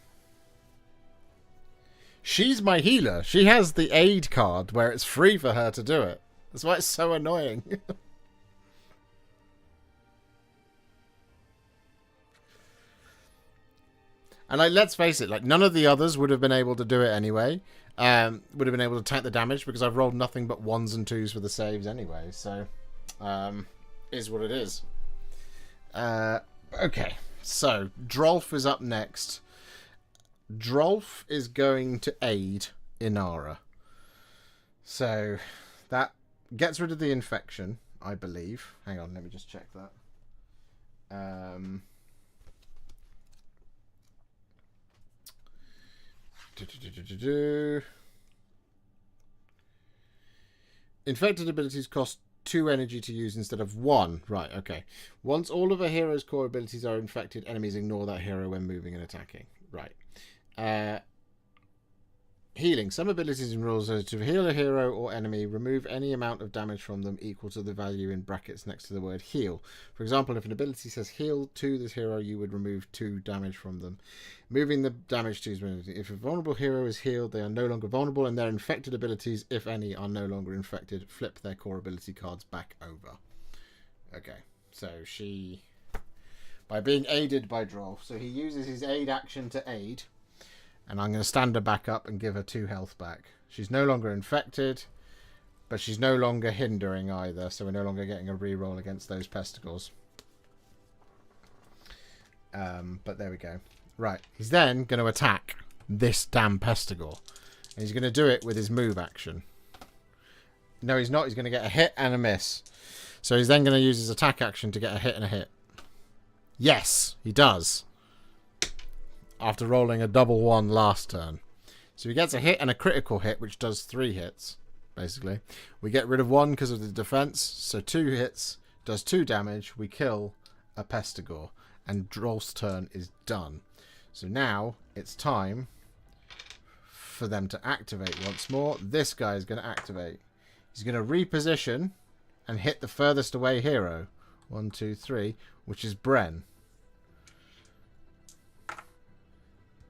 She's my healer. She has the aid card where it's free for her to do it. That's why it's so annoying. And, like, let's face it, like, none of the others would have been able to do it anyway. Would have been able to tank the damage because I've rolled nothing but 1s and 2s for the saves anyway. So, is what it is. Okay. So, Drolf is up next. Drolf is going to aid Inara. So, that gets rid of the infection, I believe. Hang on, let me just check that. Infected abilities cost 2 energy to use instead of 1. Right, okay. Once all of a hero's core abilities are infected, enemies ignore that hero when moving and attacking. Right. Healing. Some abilities and rules are to heal a hero or enemy, remove any amount of damage from them equal to the value in brackets next to the word heal. For example, if an ability says heal to this hero, you would remove 2 damage from them. Moving the damage to... If a vulnerable hero is healed, they are no longer vulnerable, and their infected abilities, if any, are no longer infected. Flip their core ability cards back over. Okay, so she... By being aided by Drolf, so he uses his aid action to aid. And I'm going to stand her back up and give her 2 health back. She's no longer infected, but she's no longer hindering either, so we're no longer getting a reroll against those pesticles. But there we go. Right, he's then going to attack this damn pesticle. And he's going to do it with his move action. No, he's not. He's going to get a hit and a miss. So he's then going to use his attack action to get a hit and a hit. Yes, he does. After rolling a double 1 last turn. So he gets a hit and a critical hit, which does 3 hits, basically. We get rid of 1 because of the defense, so 2 hits, does 2 damage. We kill a Pestigore, and Drolf's turn is done. So now it's time for them to activate once more. This guy is going to activate. He's going to reposition and hit the furthest away hero. 1, 2, 3, which is Bren.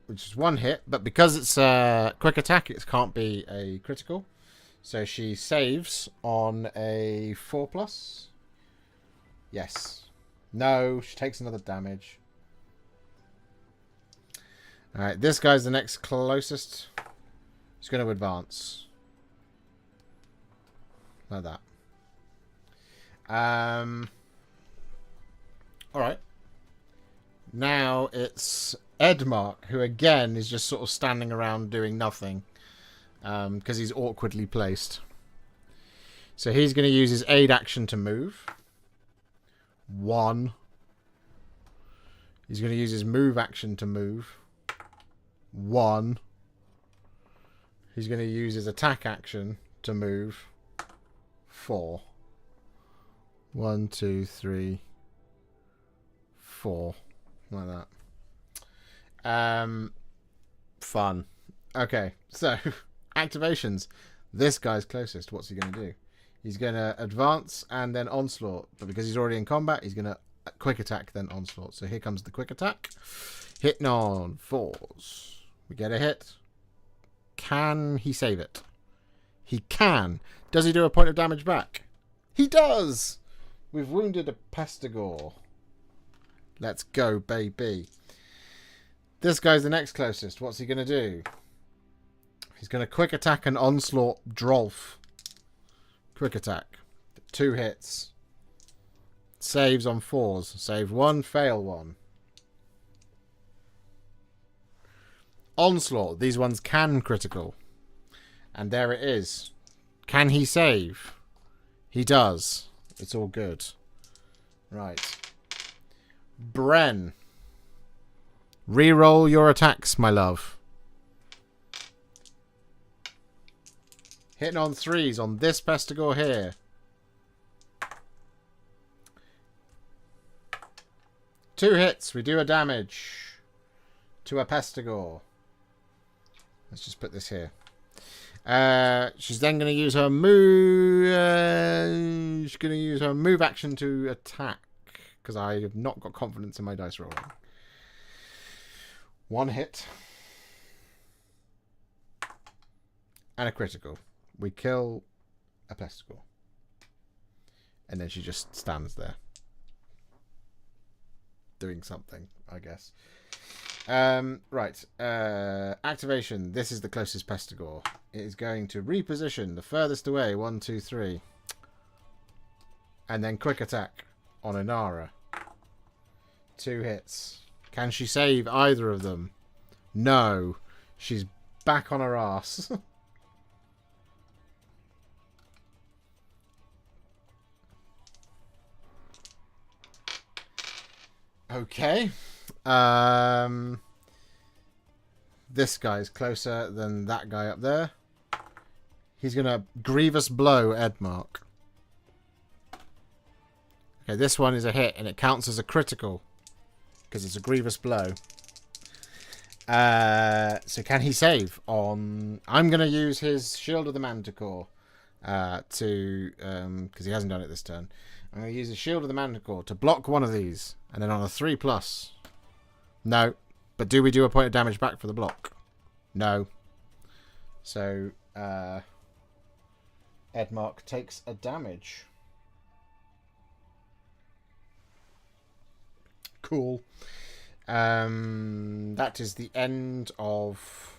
Which is 1 hit, but because it's a quick attack, it can't be a critical. So she saves on a 4+. Yes. No, she takes another damage. Alright, this guy's the next closest. He's going to advance. Like that. Alright. Now it's Edmark, who again is just sort of standing around doing nothing. Because he's awkwardly placed. So he's going to use his aid action to move. 1. He's going to use his move action to move. 1. He's going to use his attack action to move 4. 1, 2, 3, 4. Like that. Fun. Okay, so activations. This guy's closest. What's he going to do? He's going to advance and then onslaught. But because he's already in combat, he's going to quick attack, then onslaught. So here comes the quick attack. Hitting on 4s. We get a hit. Can he save it? He can. Does he do a point of damage back? He does! We've wounded a Pestigore. Let's go, baby. This guy's the next closest. What's he going to do? He's going to quick attack and onslaught Drolf. Quick attack. 2 hits. Saves on 4s. Save 1, fail 1. Onslaught. These ones can critical. And there it is. Can he save? He does. It's all good. Right. Bren. Reroll your attacks, my love. Hitting on 3s on this Pestigore here. 2 hits. We do a damage to a Pestigore. Let's just put this here. She's then going to use her move. She's going to use her move action to attack because I have not got confidence in my dice rolling. 1 hit and a critical. We kill a Pestigore, and then she just stands there doing something, I guess. Right. Activation. This is the closest Pestigore. It is going to reposition the furthest away. 1, 2, 3. And then quick attack on Inara. 2 hits. Can she save either of them? No. She's back on her ass. Okay. This guy's closer than that guy up there. He's going to grievous blow Edmark. Okay, this one is a hit and it counts as a critical because it's a grievous blow. So can he save on... I'm going to use his Shield of the Manticore to... because he hasn't done it this turn. I'm going to use his Shield of the Manticore to block one of these. And then on a 3+. No. But do we do a point of damage back for the block? No. So, Edmark takes a damage. Cool. That is the end of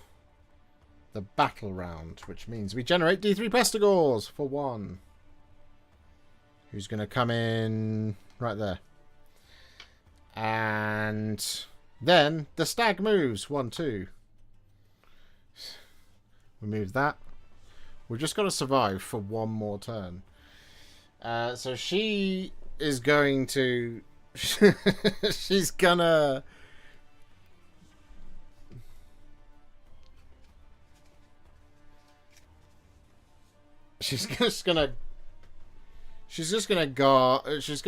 the battle round, which means we generate D3 Pestigores for 1. Who's going to come in right there. And then the Stag moves. 1, 2. We move that. We've just got to survive for 1 more turn. So she is going to... she's gonna... She's just gonna go... She's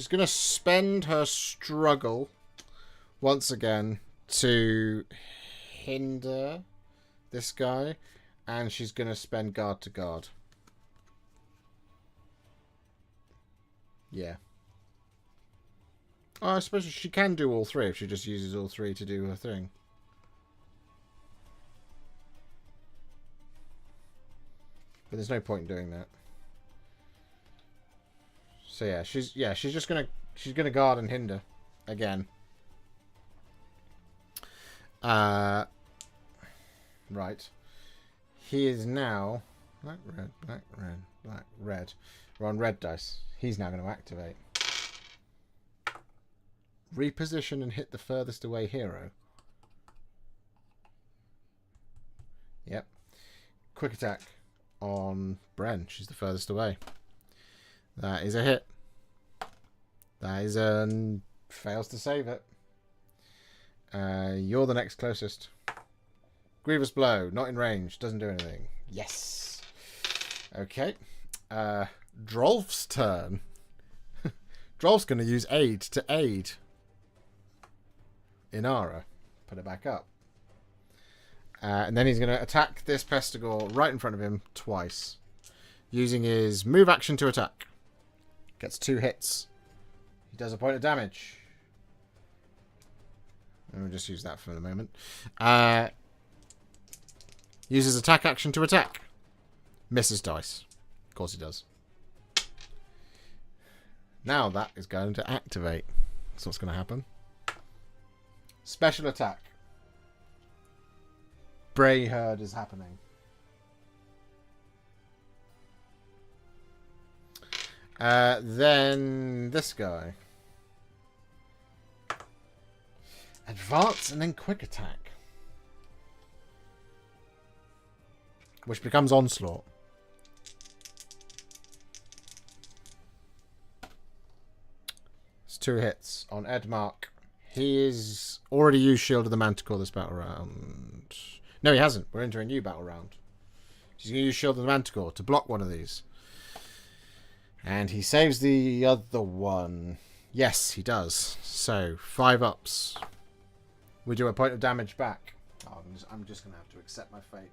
gonna spend her struggle once again to hinder this guy, and she's gonna spend guard to guard. Yeah. Oh, I suppose she can do all 3 if she just uses all 3 to do her thing. But there's no point in doing that. So yeah, she's just gonna guard and hinder again. Right. He is now black, red, black, red, black, red. We're on red dice. He's now going to activate. Reposition and hit the furthest away hero. Yep. Quick attack on Bren. She's the furthest away. That is a hit. That is fails to save it. You're the next closest. Grievous blow. Not in range. Doesn't do anything. Yes. Okay. Drolf's turn. Drolf's going to use aid to aid Inara. Put it back up. And then he's going to attack this Pestigore right in front of him twice. Using his move action to attack. Gets 2 hits. He does a point of damage. And we'll just use that for the moment. Uses attack action to attack. Misses dice. Of course he does. Now that is going to activate. That's what's going to happen. Special attack. Bray Herd is happening. Then this guy. Advance and then quick attack. Which becomes onslaught. It's 2 hits on Edmark. He is already used Shield of the Manticore this battle round. No, he hasn't. We're entering a new battle round. He's going to use Shield of the Manticore to block one of these. And he saves the other one. Yes, he does. So, 5 ups. We do a point of damage back. Oh, I'm just going to have to accept my fate.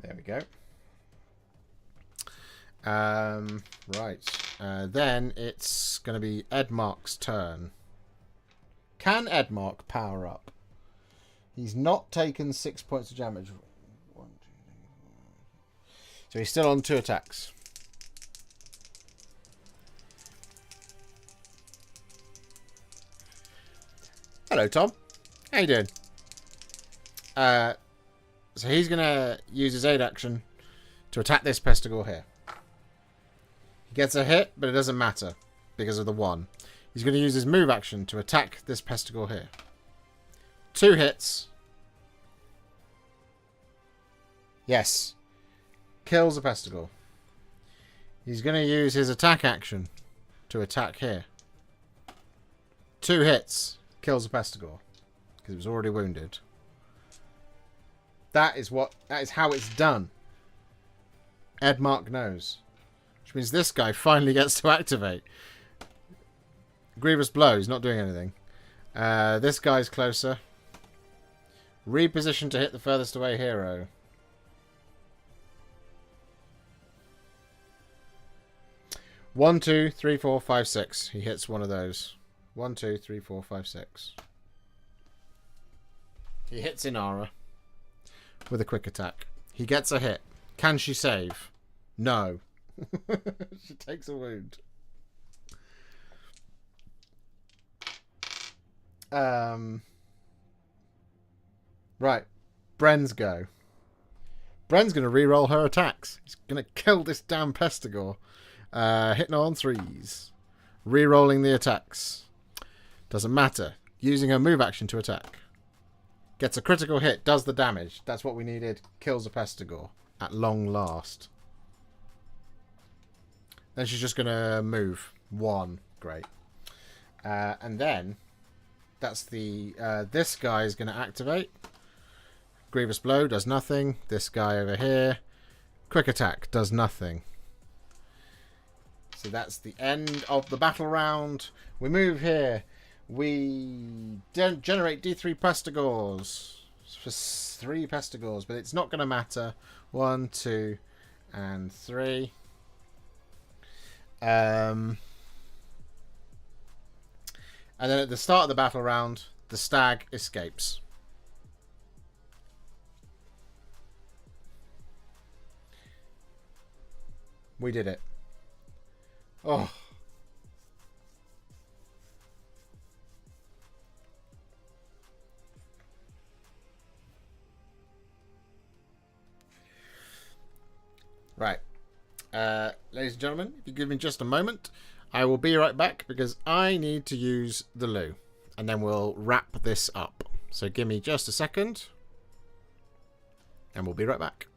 There we go. Right. Then it's going to be Edmark's turn. Can Edmark power up? He's not taken 6 points of damage. 1, 2, 3, 4. So he's still on 2 attacks. Hello, Tom. How you doing? So he's going to use his aid action to attack this Pestigore here. He gets a hit, but it doesn't matter because of the 1. He's going to use his move action to attack this Pestigore here. 2 hits. Yes. Kills the Pestigore. He's going to use his attack action to attack here. 2 hits. Kills the Pestigore. Because it was already wounded. That is how it's done. Edmark knows. Which means this guy finally gets to activate. Grievous blow. He's not doing anything. This guy's closer. Reposition to hit the furthest away hero. One, 2, 3, 4, 5, 6. He hits one of those. 1, 2, 3, 4, 5, 6. He hits Inara with a quick attack. He gets a hit. Can she save? No. She takes a wound. Right. Bren's go. Bren's going to re-roll her attacks. He's going to kill this damn Pestigore. Hitting on 3s. Re-rolling the attacks. Doesn't matter. Using her move action to attack. Gets a critical hit. Does the damage. That's what we needed. Kills a Pestigore. At long last. Then she's just going to move. 1. Great. And then that's the this guy is going to activate. Grievous blow does nothing. This guy over here, quick attack does nothing. So that's the end of the battle round. We move here. We generate D3 Pestigores for 3 Pestigores, but it's not going to matter. 1, 2, and 3. And then at the start of the battle round, the Stag escapes. We did it. Oh. Right. Ladies and gentlemen, if you give me just a moment, I will be right back because I need to use the loo. And then we'll wrap this up. So give me just a second. and we'll be right back.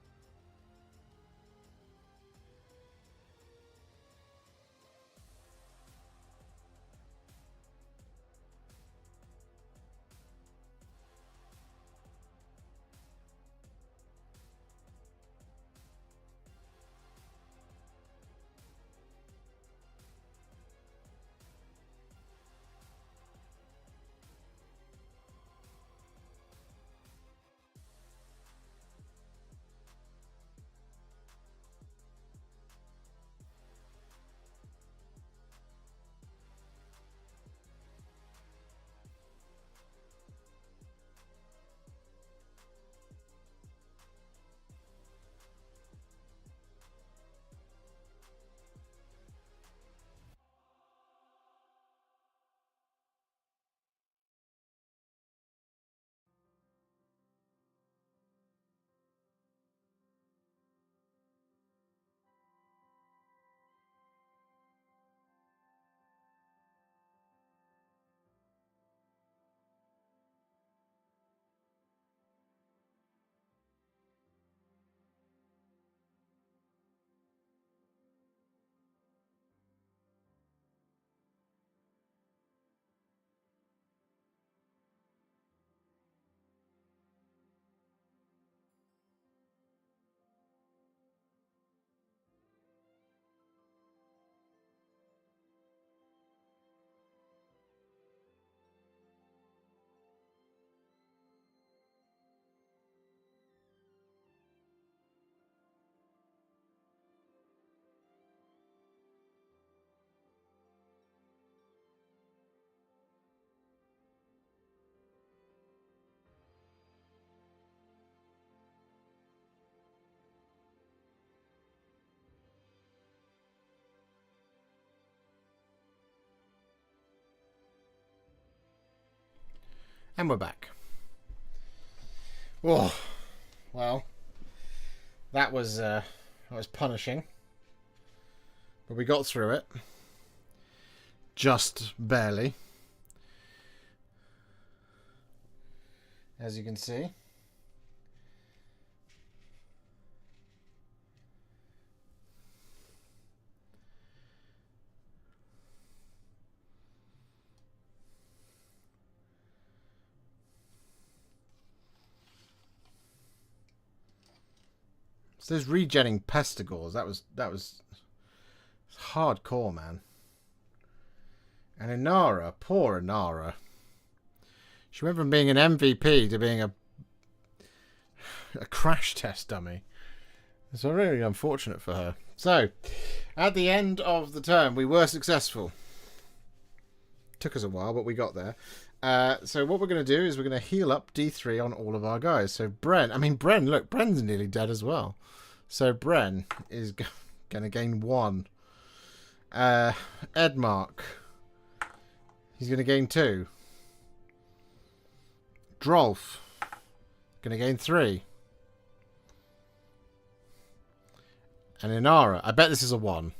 And we're back. Oh, well, that was punishing, but we got through it, just barely, as you can see. So there's regenning pestigores. That was hardcore, man. And Inara, poor Inara. She went from being an MVP to being a crash test dummy. It's really unfortunate for her. So, at the end of the term, we were successful. Took us a while, but we got there. So what we're going to do is we're going to heal up D3 on all of our guys. So Bren, look, Bren's nearly dead as well. So Bren is going to gain 1. Edmark, he's going to gain 2. Drolf, going to gain 3. And Inara, I bet this is a 1.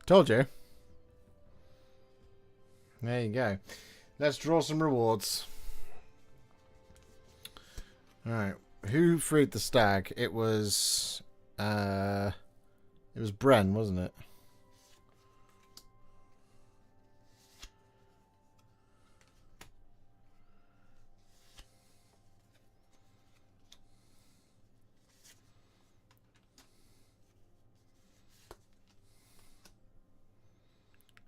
Told you. There you go. Let's draw some rewards. Alright. Who freed the stag? It was Bren, wasn't it?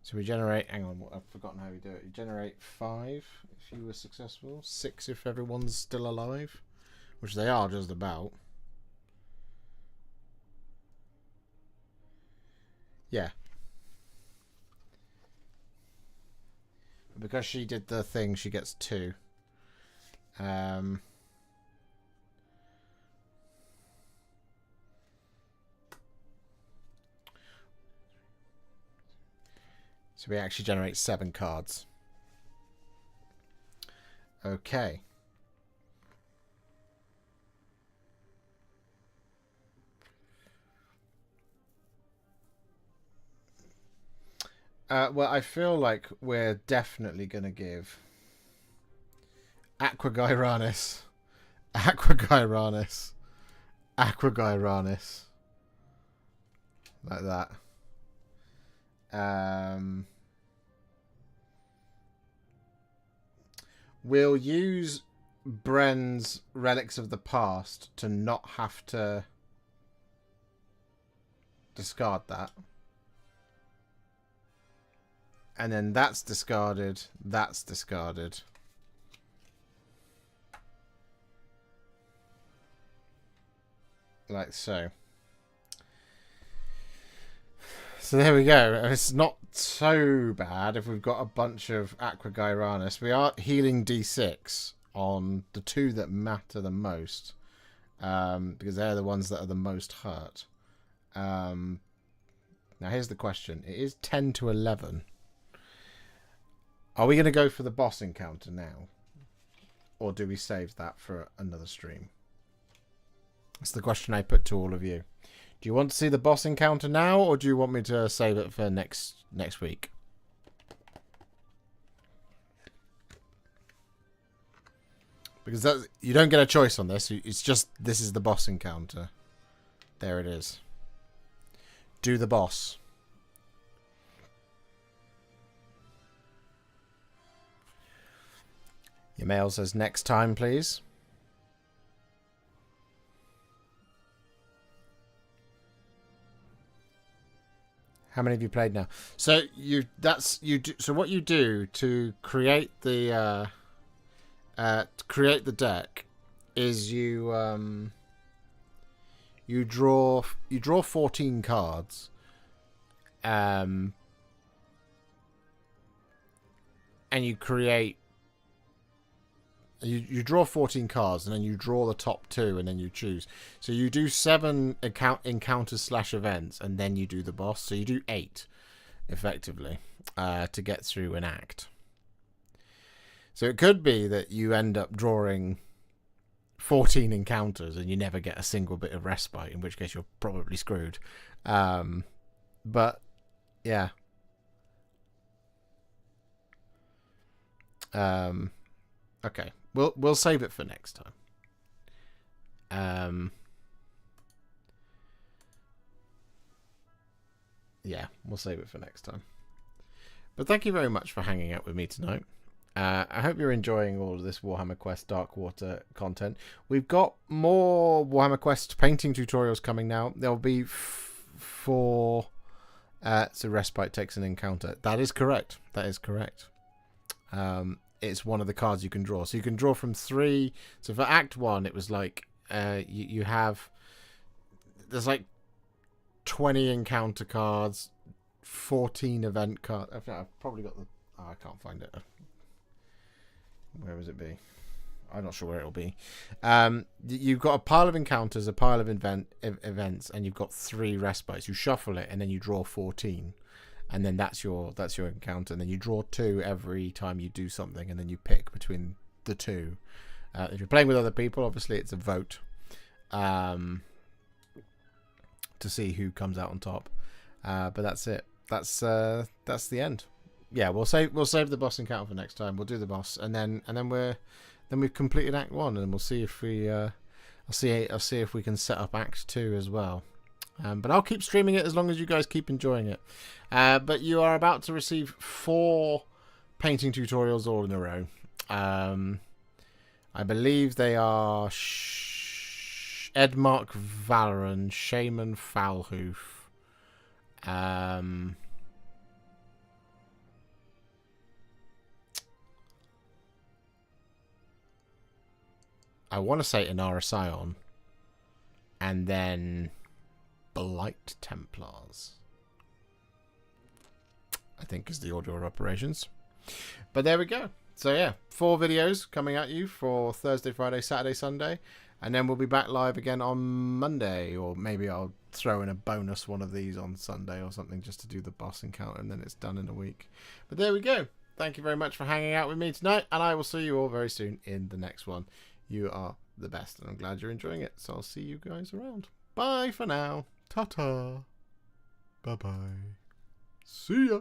So we generate, hang on, I've forgotten how we do it. You generate 5 if you were successful, 6 if everyone's still alive, which they are just about. Yeah. But because she did the thing, she gets 2. So we actually generate 7 cards. Okay. Well, I feel like we're definitely going to give Aquagyranis. Aquagyranis. Aquagyranis. Like that. We'll use Bren's Relics of the Past to not have to discard that. And then that's discarded. That's discarded. Like so. So there we go. It's not so bad if we've got a bunch of Aquagyranis. We are healing D6 on the two that matter the most. Because they're the ones that are the most hurt. Now here's the question. It is 10 to 11. Are we going to go for the boss encounter now? Or do we save that for another stream? That's the question I put to all of you. Do you want to see the boss encounter now, or do you want me to save it for next week? Because you don't get a choice on this. It's just, this is the boss encounter. There it is. Do the boss. Your mail says next time, please. How many have you played now? So so what you do to create the deck is you draw 14 cards, and you create. You draw 14 cards, and then you draw the top 2, and then you choose. So you do 7 encounters/events, and then you do the boss. So you do 8, effectively, to get through an act. So it could be that you end up drawing 14 encounters, and you never get a single bit of respite, in which case you're probably screwed. But, yeah. Okay. We'll save it for next time. Yeah, we'll save it for next time. But thank you very much for hanging out with me tonight. I hope you're enjoying all of this Warhammer Quest Darkwater content. We've got more Warhammer Quest painting tutorials coming now. There'll be 4. So respite takes an encounter. That is correct. That is correct. It's one of the cards you can draw. So you can draw from 3. So for Act 1, it was like you have... There's like 20 encounter cards, 14 event cards. I've probably got the... Oh, I can't find it. Where would it be? I'm not sure where it'll be. You've got a pile of encounters, a pile of events, and you've got 3 respites. You shuffle it, and then you draw 14. And then that's your encounter. And then you draw 2 every time you do something, and then you pick between the 2. If you're playing with other people, obviously it's a vote to see who comes out on top. But that's it. That's the end. Yeah, we'll save the boss encounter for next time. We'll do the boss, and then we've completed Act 1, and we'll see if I'll see if we can set up Act 2 as well. But I'll keep streaming it as long as you guys keep enjoying it. But you are about to receive 4 painting tutorials all in a row. I believe they are Edmark Valoran, Shaman Foulhoof. I want to say Inara Scion. And then Blight Templars, I think, is the order of operations. But there we go. So yeah, 4 videos coming at you for Thursday, Friday, Saturday, Sunday. And then we'll be back live again on Monday. Or maybe I'll throw in a bonus one of these on Sunday or something, just to do the boss encounter, and then it's done in a week. But there we go. Thank you very much for hanging out with me tonight. And I will see you all very soon in the next one. You are the best, and I'm glad you're enjoying it. So I'll see you guys around. Bye for now. Ta-ta. Bye-bye. See ya.